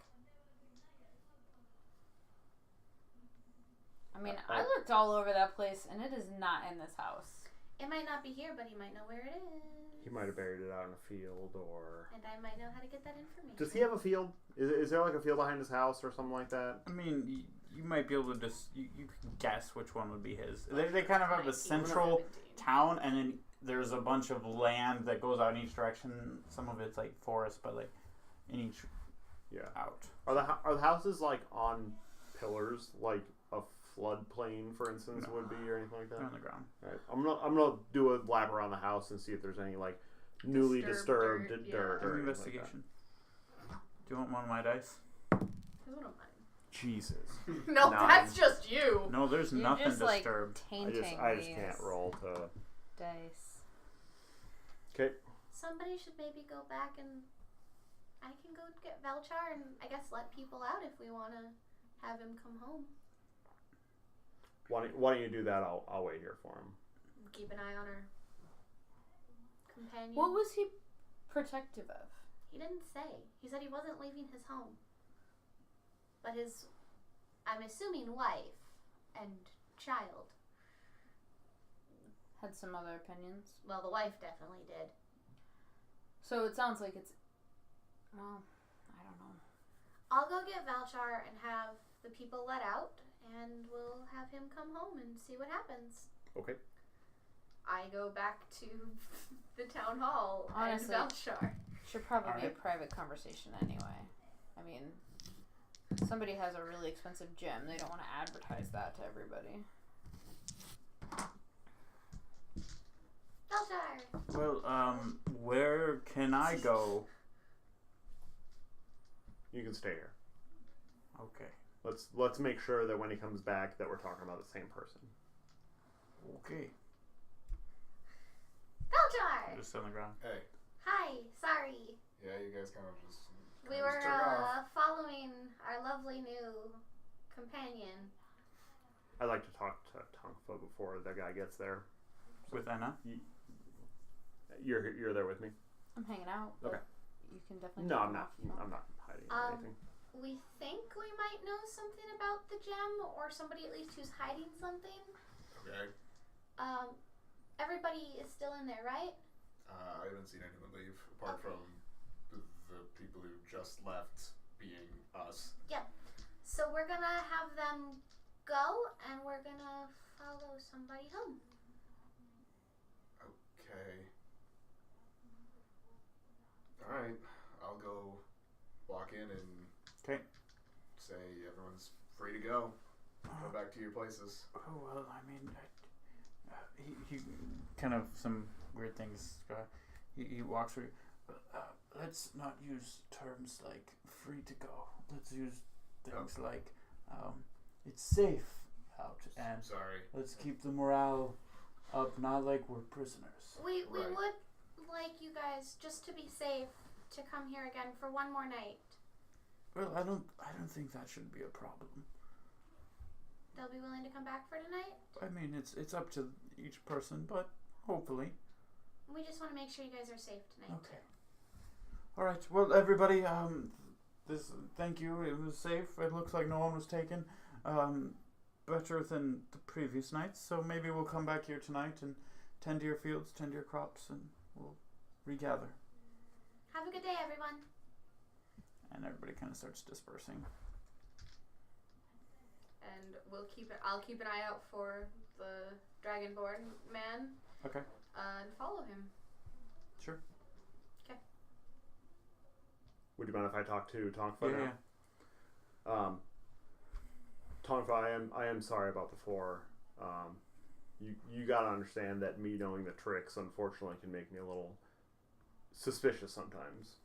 I mean, I looked all over that place, and it is not in this house. It might not be here, but he might know where it is. He might have buried it out in a field, or... And I might know how to get that information. Does he have a field? Is there, like, a field behind his house or something like that? I mean, you might be able to just... You can guess which one would be his. They kind of have a central town, and then there's a bunch of land that goes out in each direction. Some of it's, like, forest, but, like, in each... Yeah. Out. Are the houses, like, on pillars, like a floodplain, for instance, would be, or anything like that? They're on the ground. All right. I'm gonna do a lap around the house and see if there's any, like, newly disturbed dirt yeah. or anything Investigation. Do you want one of my dice? Here's one of mine. Jesus. No, 9. that's just you. No, there's You're nothing just, like, disturbed. tainting I just these can't roll to... dice. Okay. Somebody should maybe go back and I can go get Velchar and I guess let people out if we want to have him come home. Why don't you do that? I'll wait here for him. Keep an eye on our companion. What was he protective of? He didn't say. He said he wasn't leaving his home. But his, I'm assuming, wife and child. Had some other opinions. Well, the wife definitely did. So it sounds like it's... Well, I don't know. I'll go get Velchar and have the people let out, and we'll have him come home and see what happens. Okay. I go back to the town hall Honestly. and Velchar. Should probably be a Alright. private conversation anyway. I mean, somebody has a really expensive gem. They don't want to advertise that to everybody. Velchar! Well, where can I go? You can stay here. Okay. Let's make sure that when he comes back that we're talking about the same person. Okay. Velchar! Just on the ground. Hey. Hi, sorry. Yeah, you guys kind of just... We kinda were just took off. following our lovely new companion. I'd like to talk to Tongfa before the guy gets there. With Anna? You're there with me? I'm hanging out. but Okay. You can definitely. No, take I'm them not. off if you want. I'm not hiding or anything. We think we might know something about the gem, or somebody at least who's hiding something. Okay. Everybody is still in there, right? I haven't seen anyone leave, apart from the people who just left being us. So we're gonna have them go, and we're gonna follow somebody home. Okay. Alright, I'll go walk in and Okay. say everyone's free to go. Go back to your places. Oh, well, I mean, he kind of some weird things. He walks through. Let's not use terms like free to go. Let's use things like it's safe out, and Sorry. let's keep the morale up. Not like we're prisoners. We Right. would like you guys, just to be safe, to come here again for one more night. Well, I don't think that should be a problem. They'll be willing to come back for tonight? I mean, it's up to each person, but hopefully. We just want to make sure you guys are safe tonight. Okay. All right. Well, everybody, thank you. It was safe. It looks like no one was taken. Better than the previous nights. So maybe we'll come back here tonight and tend to your fields, tend to your crops, and we'll regather. Have a good day, everyone. And everybody kind of starts dispersing. And I'll keep an eye out for the Dragonborn man. Okay. And follow him. Sure. Okay. Would you mind if I talk to Tongfa now? Yeah. Tongfa, I am sorry about the 4. You gotta understand that me knowing the tricks, unfortunately, can make me a little suspicious sometimes.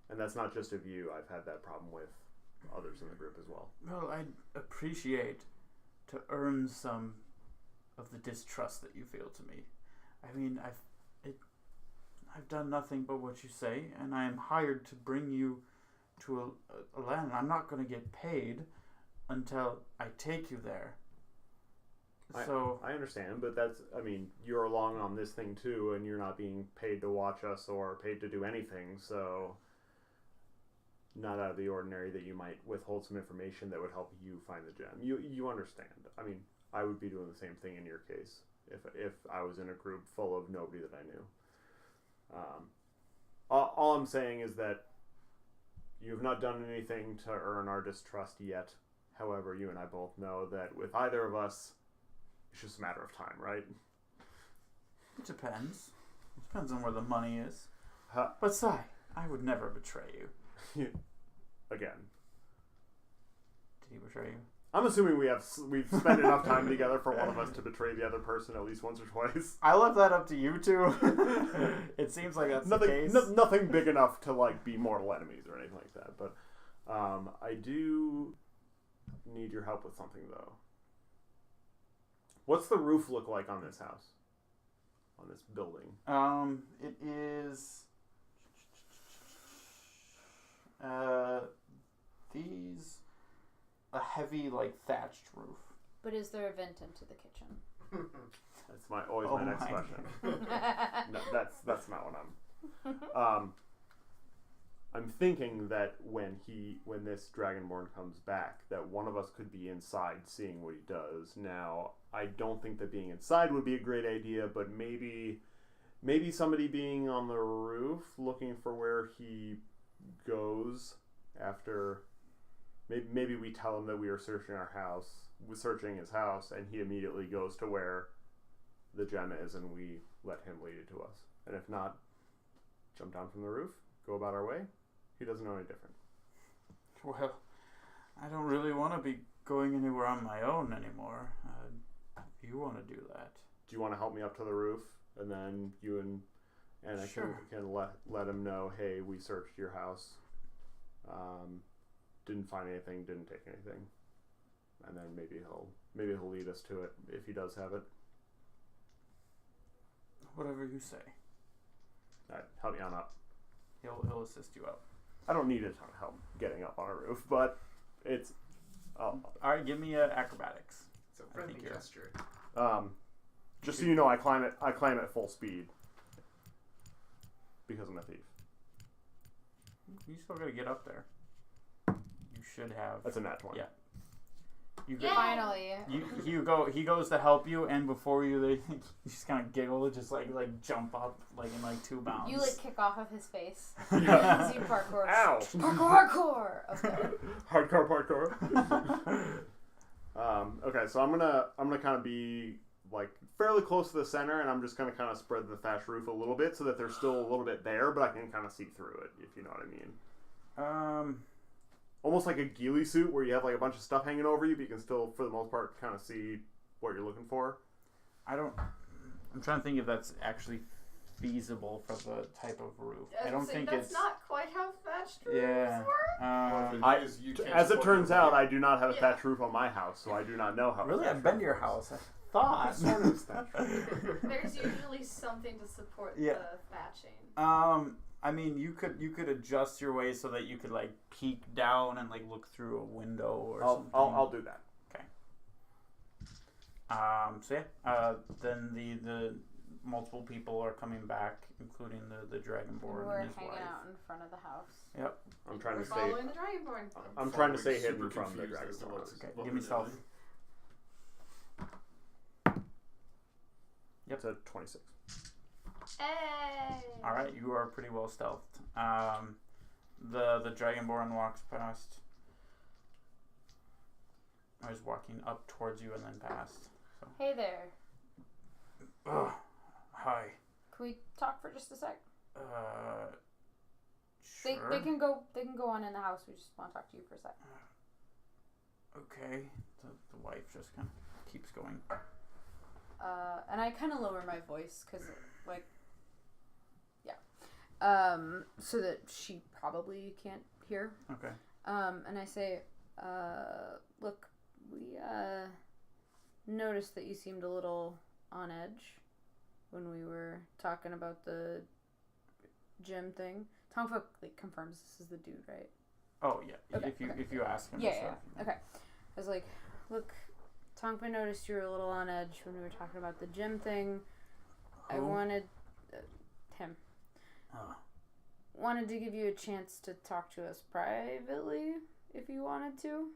And that's not just of you. I've had that problem with others in the group as well. Well, I'd appreciate to earn some of the distrust that you feel to me. I mean, I've done nothing but what you say, and I am hired to bring you to a land. I'm not going to get paid until I take you there. So I understand, but you're along on this thing too, and you're not being paid to watch us or paid to do anything, so not out of the ordinary that you might withhold some information that would help you find the gem. You understand. I mean, I would be doing the same thing in your case if I was in a group full of nobody that I knew. All I'm saying is that you have not done anything to earn our distrust yet. However, you and I both know that with either of us, it's just a matter of time, right? it depends. It depends on where the money is. Huh. But Sai, I would never betray you. Again. Did he betray you? I'm assuming we've spent enough time together for one of us to betray the other person at least once or twice. I left that up to you two. It seems like that's the case. Nothing big enough to be mortal enemies or anything like that. But I do need your help with something though. What's the roof look like on this house? On this building? It is a heavy thatched roof. But is there a vent into the kitchen? That's always my next question. No, that's not what I'm thinking that when this Dragonborn comes back, that one of us could be inside seeing what he does. Now, I don't think that being inside would be a great idea, but maybe somebody being on the roof looking for where he goes after. Maybe we tell him that we are searching his house, and he immediately goes to where the gem is, and we let him lead it to us. And if not, jump down from the roof, go about our way. He doesn't know any different. Well, I don't really want to be going anywhere on my own anymore. You want to do that? Do you want to help me up to the roof, and then you and Anna Sure. can let him know, hey, we searched your house. Didn't find anything, didn't take anything, and then maybe he'll lead us to it if he does have it. Whatever you say. All right, help me on up. He'll assist you up. I don't need a ton of help getting up on a roof, but it's. All right, give me acrobatics. It's a friendly gesture. Just so you know, I climb at full speed because I'm a thief. You still gotta get up there. You should have. That's a nat 20. Yeah. You Yeah. Finally. He goes to help you, and before you just kind of giggle, just jump up in 2 bounds. You kick off of his face. Yeah. As you parkour. Ow! Parkour! Okay. Hardcore. Okay, so I'm gonna kind of be fairly close to the center, and I'm just gonna kind of spread the thatch roof a little bit so that there's still a little bit there, but I can kind of see through it, if you know what I mean. Almost like a ghillie suit where you have a bunch of stuff hanging over you, but you can still, for the most part, kind of see what you're looking for. I'm trying to think if that's actually feasible for the type of roof. I don't think that's not quite how thatched roofs Yeah. work. As it turns out, I do not have a thatch roof on my house, so I do not know how. Really, I've been to your house. I thought. Sort of statue. There's usually something to support Yeah. the thatching. I mean, you could adjust your way so that you could like peek down and like look through a window or something. I'll do that. So yeah, then the multiple people are coming back, including the Dragonborn We're and his hanging wife. out in front of the house. Yep. I'm trying We're to stay. following the Dragonborn. I'm trying to stay Super hidden from the confused as to Dragonborn. what's- Okay, what give me we're stealth. doing. Yep. It's a 26. Hey! All right, you are pretty well stealthed. The Dragonborn walks past. Or is walking up towards you and then past. So. Hey there. Hi. Can we talk for just a sec? Sure. They can go on in the house. We just want to talk to you for a sec. Okay. The wife just kind of keeps going. And I kind of lower my voice because, like, yeah, so that she probably can't hear. Okay. And I say, look, we noticed that you seemed a little on edge when we were talking about the gym thing. Tongfa like confirms this is the dude, right? Oh yeah. Okay, If you ask him. Yeah, and yeah. stuff, Okay. I was like, look, Tongfa noticed you were a little on edge when we were talking about the gym thing. I Who? wanted him. Oh. Wanted to give you a chance to talk to us privately, if you wanted to.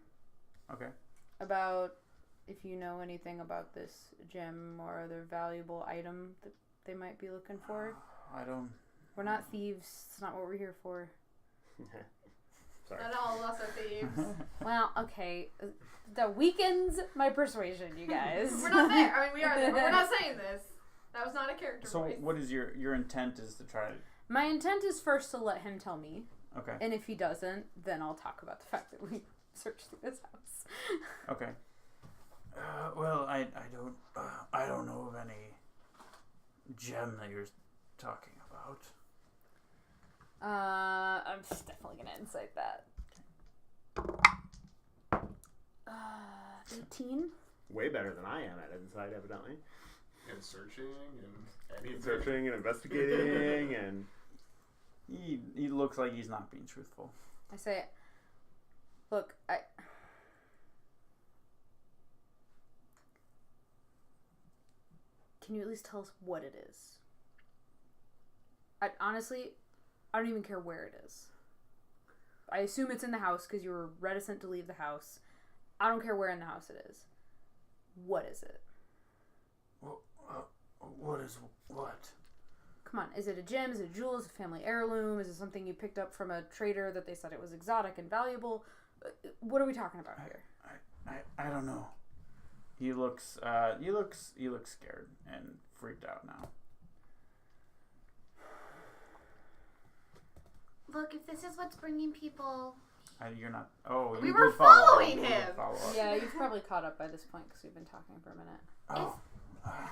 Okay. About if you know anything about this gem or other valuable item that they might be looking for. I don't. We're not thieves. It's not what we're here for. Sorry. Not all of us are thieves. Well, okay. That weakens my persuasion, you guys. We're not there. I mean, we are there, but we're not saying this. That was not a character So voice. what is your intent is to try to. My intent is first to let him tell me. Okay. And if he doesn't, then I'll talk about the fact that we searched through his house. Okay. Well, I don't know of any gem that you're talking about. I'm definitely gonna insight that. 18. Way better than I am at inside, evidently. And searching and anything. Searching and investigating and. He looks like he's not being truthful. I say, look, can you at least tell us what it is? Honestly, I don't even care where it is. I assume it's in the house because you were reticent to leave the house. I don't care where in the house it is. What is it? What is what? Come on, is it a gem? Is it a jewel? Is it a family heirloom? Is it something you picked up from a trader that they said it was exotic and valuable? What are we talking about here? I don't know. He looks scared and freaked out now. Look, if this is what's bringing people... You're not. Oh, We you were did follow up. following You did him. follow up. Yeah, you've probably caught up by this point because we've been talking for a minute. Oh.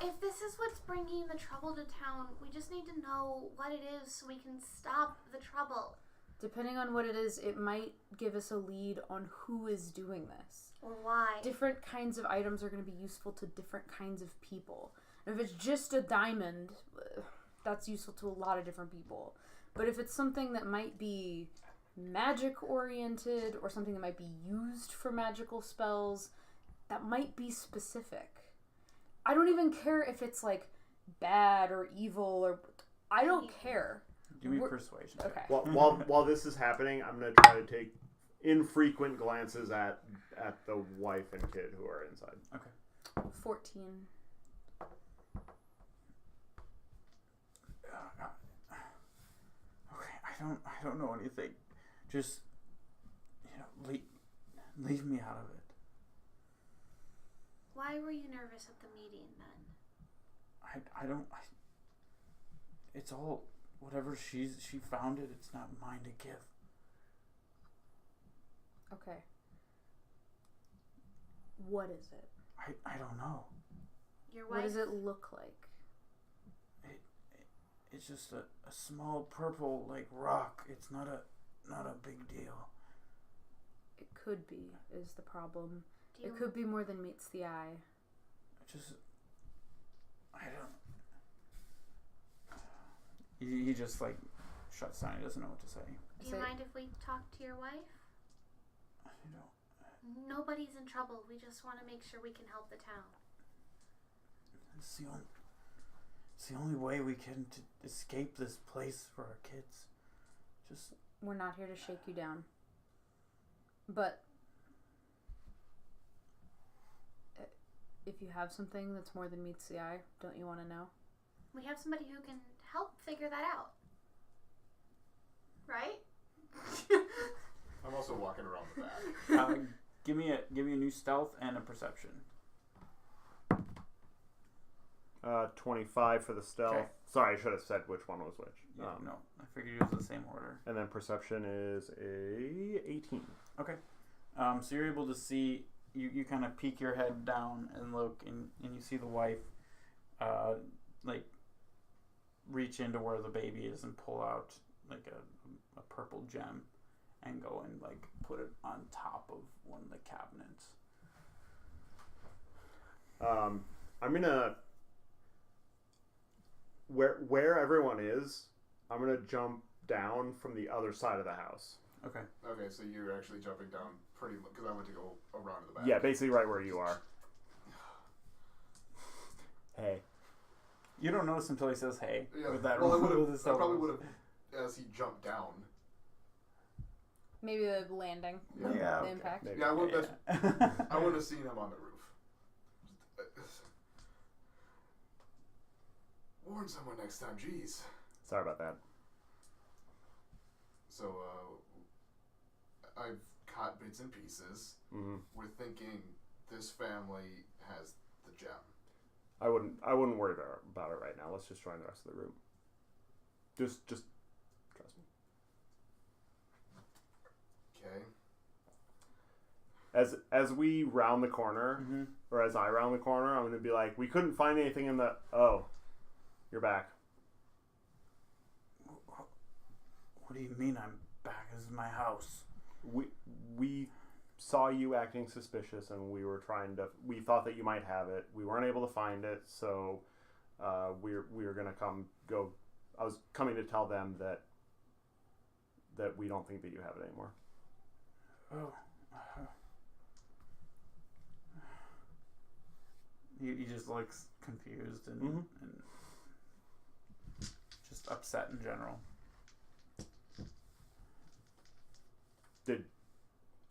If this is what's bringing the trouble to town, we just need to know what it is so we can stop the trouble. Depending on what it is, it might give us a lead on who is doing this. Or why. Different kinds of items are going to be useful to different kinds of people. And if it's just a diamond, that's useful to a lot of different people. But if it's something that might be magic oriented or something that might be used for magical spells, that might be specific. I don't even care if it's like bad or evil or I don't care. Give me persuasion. Okay. While this is happening, I'm gonna try to take infrequent glances at the wife and kid who are inside. Okay. 14. Okay, I don't know anything. Just leave me out of it. Why were you nervous at the meeting then? It's all whatever she found it. It's not mine to give. Okay. What is it? I don't know. Your What wife? does it look like? It's just a small purple like rock. It's not a big deal. It could be, is the problem. Do you, It could be more than meets the eye. Just I don't. He just like shuts down. He doesn't know what to say. Do you mind if we talk to your wife? I don't. Nobody's in trouble. We just want to make sure we can help the town. It's the only way we can escape this place for our kids. Just. We're not here to shake you down. But if you have something that's more than meets the eye, don't you want to know? We have somebody who can help figure that out. Right? I'm also walking around the back. Give me a new stealth and a perception. 25 for the stealth. Okay. Sorry, I should have said which one was which. Yeah, no, I figured it was the same order. And then perception is a 18. Okay. So you're able to see, you kind of peek your head down and look, and you see the wife, like, reach into where the baby is and pull out, like, a purple gem and go and, like, put it on top of one of the cabinets. I'm going to... Where everyone is, I'm going to jump down from the other side of the house. Okay. Okay, so you're actually jumping down pretty much, because I went to go around to the back. Yeah, basically right where you are. Hey. You don't notice until he says hey. Yeah, With that well, I I probably would have, as he jumped down. Maybe the landing. Yeah. The impact. Maybe. Yeah, I wouldn't have seen him on the roof. Warn someone next time, jeez. Sorry about that. So, I've caught bits and pieces. Mm-hmm. We're thinking this family has the gem. I wouldn't worry about it right now. Let's just join the rest of the room. Just trust me. Okay. As we round the corner, Mm-hmm. or as I round the corner, I'm going to be like, we couldn't find anything in the... Oh, you're back. What do you mean I'm back? This is my house. We saw you acting suspicious, and we were trying to... We thought that you might have it. We weren't able to find it, so we were going to go... I was coming to tell them that we don't think that you have it anymore. Oh. He just looks confused and, Mm-hmm. and just upset in general. Did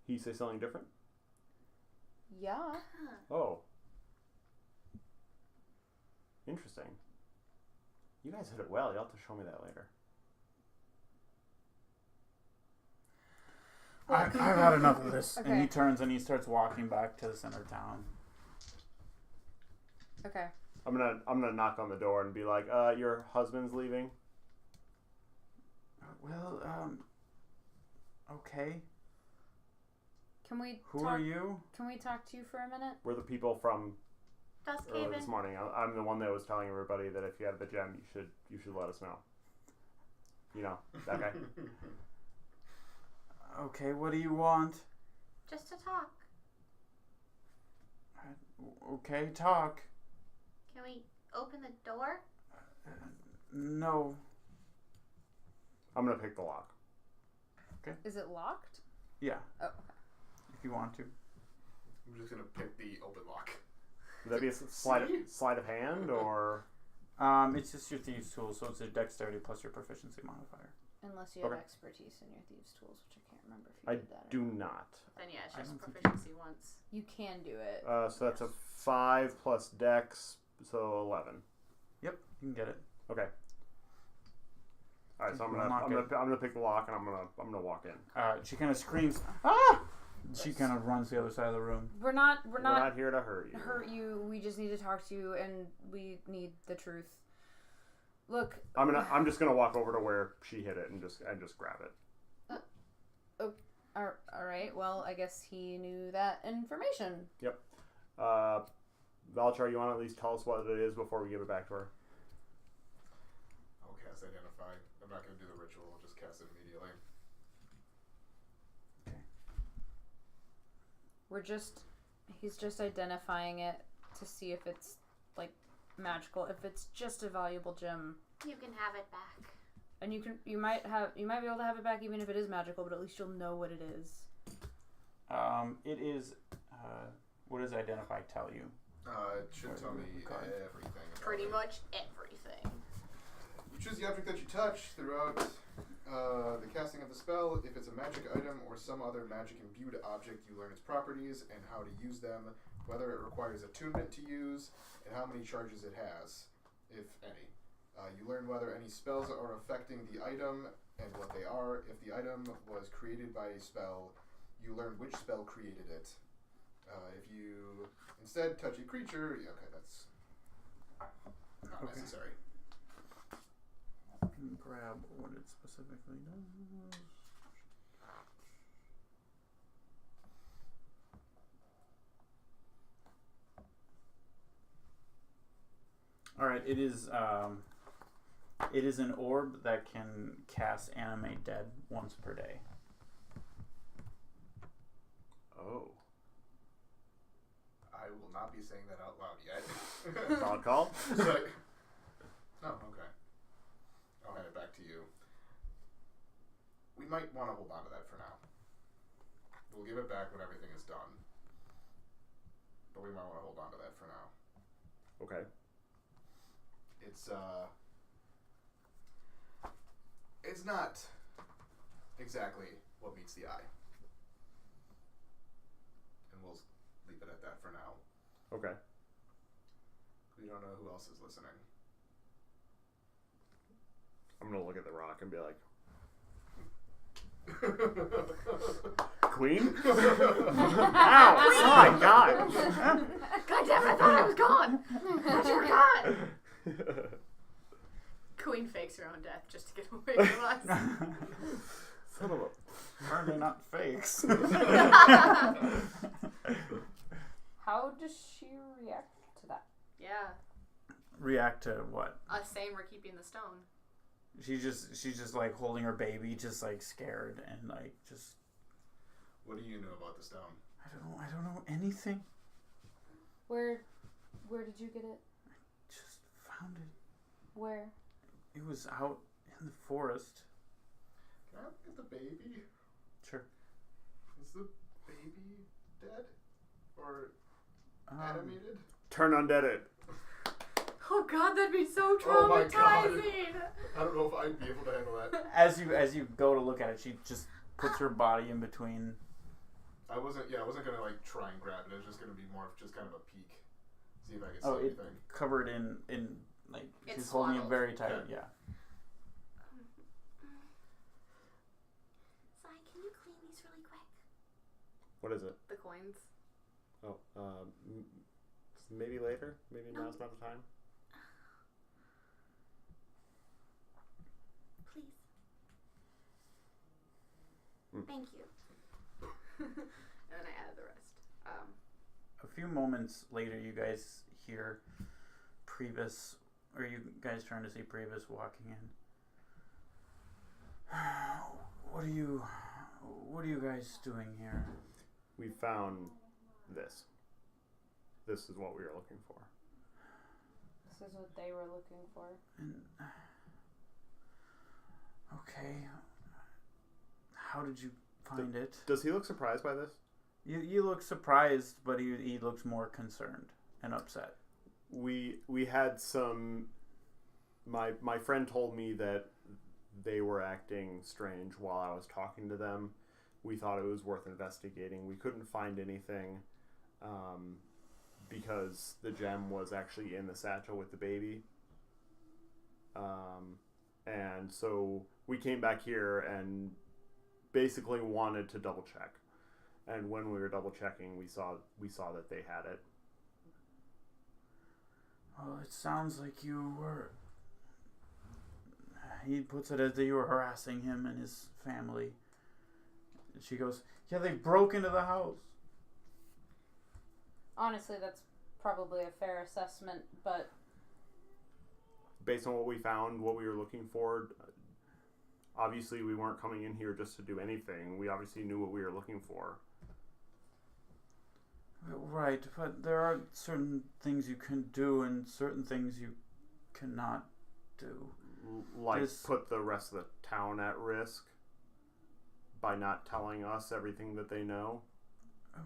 he say something different? Yeah. Oh. Interesting. You guys hit it well. You'll have to show me that later. I've had enough of this. Okay. And he turns and he starts walking back to the center of town. Okay. I'm gonna knock on the door and be like, your husband's leaving? Well, okay. Can we Who talk, are you? Can we talk to you for a minute? We're the people from early Dusthaven. this morning. I'm the one that was telling everybody that if you have the gem, you should let us know. You know, that guy. Okay, what do you want? Just to talk. Okay, talk. Can we open the door? No. I'm gonna pick the lock. Is it locked? Yeah, Oh, okay. if you want to. I'm just gonna pick the open lock. Would that be a sleight of hand, or? It's just your thieves' tool, so it's a dexterity plus your proficiency modifier. Unless you have Okay. expertise in your thieves' tools, which I can't remember if you I did that. do not. Then yeah, it's I just don't think proficiency once. You can do it. So that's a 5 plus dex, so 11. Yep, you can get it. Okay. All right, so I'm Unlock gonna pick the lock and I'm gonna walk in. She kind of screams, "Ah!" She kind of runs to the other side of the room. We're not We're not here to hurt you. hurt you. We just need to talk to you, and we need the truth. Look, I'm just gonna walk over to where she hit it and just grab it. all right. Well, I guess he knew that information. Valchar, you want to at least tell us what it is before we give it back to her? I'll cast Identify. I'm not gonna do the ritual. I'll just cast it immediately. He's just identifying it to see if it's like magical. If it's just a valuable gem, You can have it back. and you might be able to have it back even if it is magical, but at least you'll know what it is. It is. What does identify tell you? It should tell me everything. About Pretty it. much everything. You choose the object that you touch throughout the casting of the spell. If it's a magic item or some other magic imbued object, you learn its properties and how to use them, whether it requires attunement to use, and how many charges it has, if any. You learn whether any spells are affecting the item and what they are. If the item was created by a spell, you learn which spell created it. If you instead touch a creature, okay, that's not necessary. Can grab what it specifically does. All right, it is an orb that can cast Animate Dead once per day. Oh. I will not be saying that out loud yet. Solid call? So, oh, okay. I'll hand it back to you. We might want to hold on to that for now. We'll give it back when everything is done. But we might want to hold on to that for now. Okay. It's not exactly what meets the eye. And we'll leave it at that for now. Okay. We don't know who else is listening. I'm gonna look at the rock and be like, Queen? Ow! Oh my god! God damn it, I thought I was gone! But you're gone! Queen fakes her own death just to get away from us. Son of a... Apparently not fakes. How does she react to that? Yeah. React to what? Us saying we're keeping the stone. She's just like holding her baby, just like scared and like just. What do you know about the stone? I don't know anything. Where did you get it? Just found it. Where? It was out in the forest. Can I look at the baby? Sure. Is the baby dead? Or animated? Turn undead it. Oh god, that'd be so Oh my God. traumatizing! I don't know if I'd be able to handle that. As you go to look at it, she just puts her body in between. I wasn't gonna like try and grab it. It was just gonna be more of just kind of a peek. See if I could see It anything. covered in like It's she's holding it swaddled. very tight. Yeah. Yeah. Sai, can you clean these really quick? What is it? The coins. Oh, maybe later? Maybe now's not the time? Please. Mm. Thank you. And then I added the rest. A few moments later, you guys hear Priebus, or you guys trying to see Priebus walking in. What are you guys doing here? We found this. This is what we were looking for. This is what they were looking for. And okay, how did you find it? Does he look surprised by this? You look surprised, but he looks more concerned and upset. We had some... My friend told me that they were acting strange while I was talking to them. We thought it was worth investigating. We couldn't find anything because the gem was actually in the satchel with the baby. And so we came back here and basically wanted to double check. And when we were double checking, we saw that they had it. Well, it sounds like you were... He puts it as that you were harassing him and his family. And she goes, yeah, they broke into the house. Honestly, that's probably a fair assessment, but Based on what we found, what we were looking for, obviously we weren't coming in here just to do anything. We obviously knew what we were looking for. Right, but there are certain things you can do and certain things you cannot do. Like put the rest of the town at risk by not telling us everything that they know?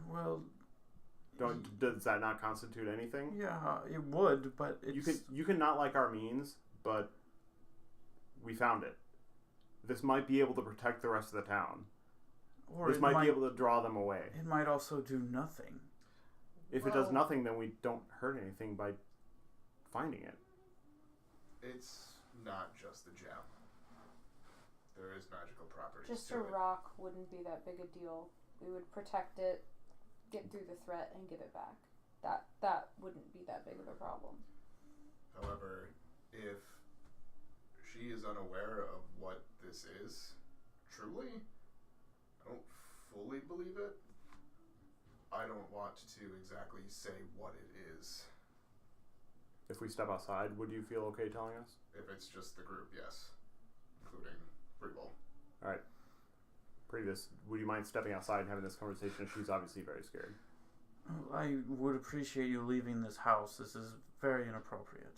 Well, does that not constitute anything? yeah, it would, but it's... You can not like our means, but we found it. This might be able to protect the rest of the town. Or this might be able to draw them away. It might also do nothing. If it does nothing, then we don't hurt anything by finding it. It's not just the gem. There is magical properties Just to a it. rock wouldn't be that big a deal. We would protect it, get through the threat, and give it back. That wouldn't be that big of a problem. However, if she is unaware of what this is, truly, I don't fully believe it. I don't want to exactly say what it is. If we step outside, would you feel okay telling us? If it's just the group, yes. Including Preble. Alright. Previous, would you mind stepping outside and having this conversation? She's obviously very scared. I would appreciate you leaving this house. This is very inappropriate.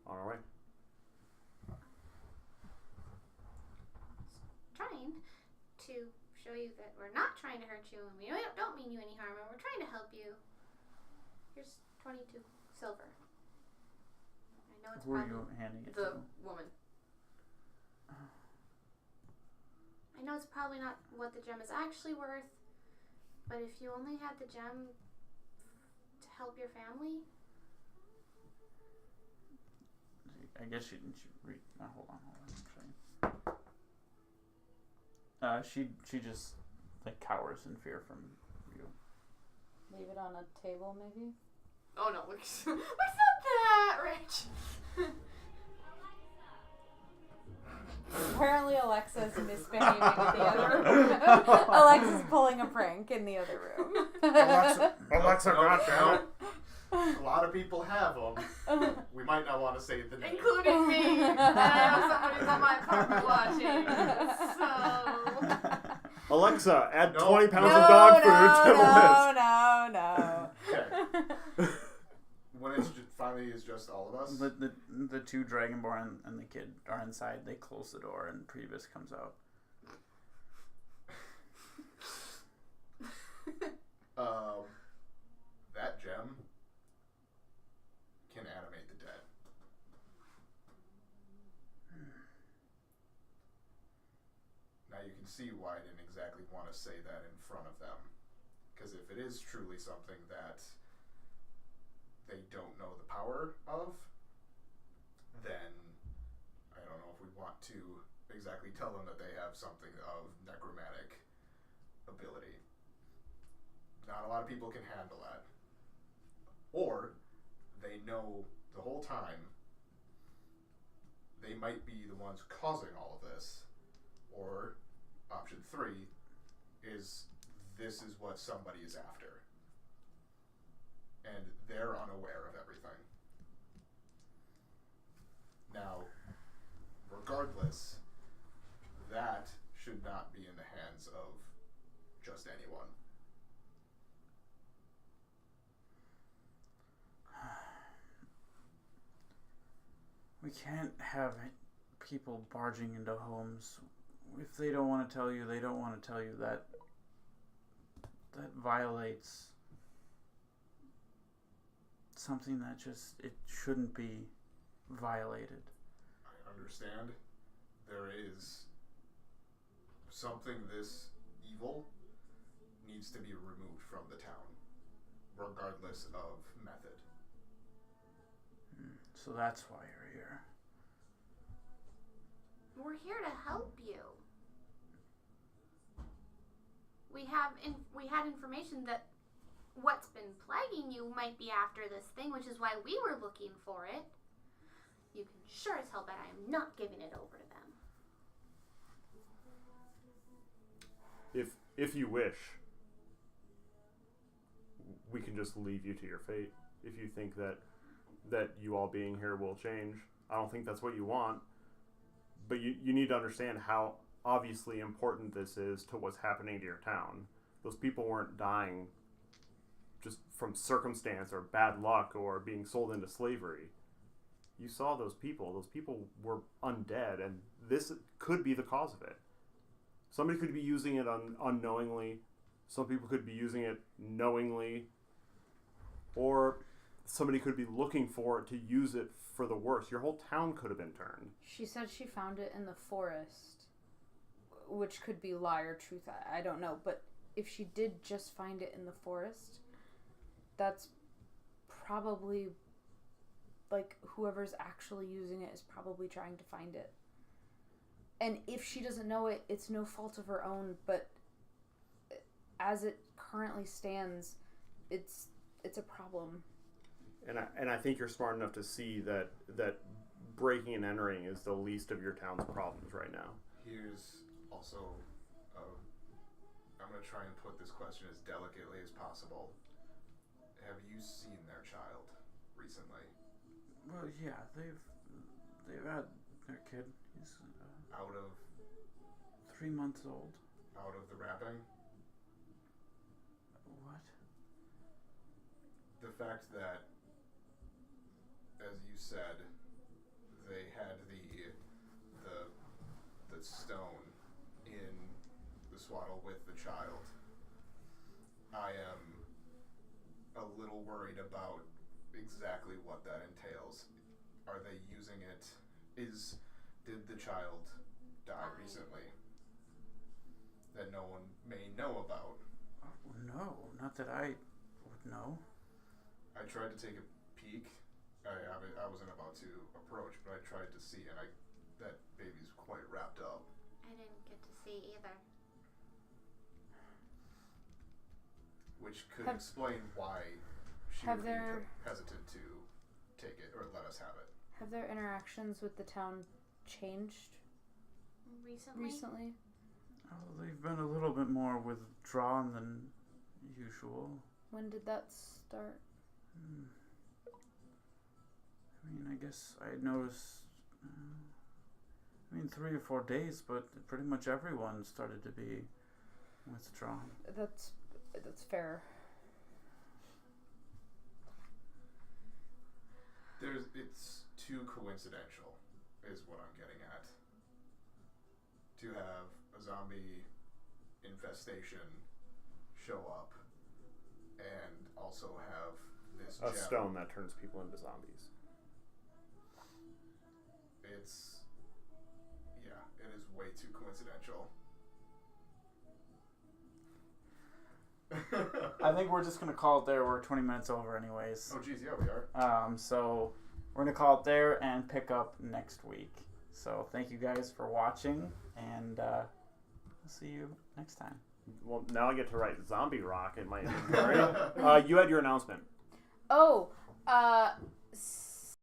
On our way. Trying to show you that we're not trying to hurt you and we don't mean you any harm and we're trying to help you. Here's 22 silver. I know it's Who are probably you handing it The to? woman. I know it's probably not what the gem is actually worth, but if you only had the gem to help your family, I guess she read. Hold on. Actually. She just like cowers in fear from you. Leave it on a table, maybe? Oh no, it's not that rich. Apparently Alexa's misbehaving in the other room. Alexa's pulling a prank in the other room. Alexa, goddamn. A lot of people have them. We might not want to say the name. Including me. And I have somebody on my apartment watching. So... Alexa, add No. 20 pounds of dog food to the list. Okay. When it's finally is just all of us. The two Dragonborn and the kid are inside. They close the door and Priebus comes out. That gem can animate the dead. Now you can see why I didn't exactly want to say that in front of them. Because if it is truly something that they don't know the power of, then I don't know if we want to exactly tell them that they have something of necromantic ability. Not a lot of people can handle that. Or they know the whole time they might be the ones causing all of this. Or option 3 is this is what somebody is after. And they're unaware of everything. Now, regardless, that should not be in the hands of just anyone. We can't have people barging into homes. If they don't want to tell you, they don't want to tell you. That violates something that just, it shouldn't be violated. I understand. There is something this evil needs to be removed from the town, regardless of method. So that's why you're here. we're here to help you. We had information that what's been plaguing you might be after this thing, which is why we were looking for it. You can sure as hell bet I am not giving it over to them. If you wish, we can just leave you to your fate. If you think that you all being here will change. I don't think that's what you want. But you need to understand how obviously important this is to what's happening to your town. Those people weren't dying just from circumstance or bad luck or being sold into slavery. You saw those people. Those people were undead, and this could be the cause of it. Somebody could be using it unknowingly. Some people could be using it knowingly. Or somebody could be looking for it to use it for the worst. Your whole town could have been turned. She said she found it in the forest, which could be lie or truth. I don't know. But if she did just find it in the forest, that's probably, like, whoever's actually using it is probably trying to find it. And if she doesn't know it, it's no fault of her own, but as it currently stands, it's a problem. And I think you're smart enough to see that breaking and entering is the least of your town's problems right now. Here's also, I'm going to try and put this question as delicately as possible. Have you seen their child recently? Well, yeah, they've had their kid. He's Out of 3 months old. out of the wrapping? What? The fact that, as you said, they had the stone in the swaddle with the child, I am a little worried about exactly what that entails. Are they using it? Did the child die recently that no one may know about? No, not that I would know. I tried to take a peek. I wasn't about to approach, but I tried to see, and that baby's quite wrapped up. I didn't get to see either. Which could explain why she would be hesitant to take it or let us have it. Have their interactions with the town changed recently? Oh, they've been a little bit more withdrawn than usual. When did that start? I mean, I guess I noticed, 3 or 4 days, but pretty much everyone started to be withdrawn. That's fair. It's too coincidental, is what I'm getting at. To have a zombie infestation show up, and also have this A gem. stone that turns people into zombies. It is way too coincidental. I think we're just going to call it there. We're 20 minutes over anyways. Oh, geez, yeah, we are. So we're going to call it there and pick up next week. So thank you guys for watching, and we'll see you next time. Well, now I get to write Zombie Rock in my inventory. You had your announcement. Oh,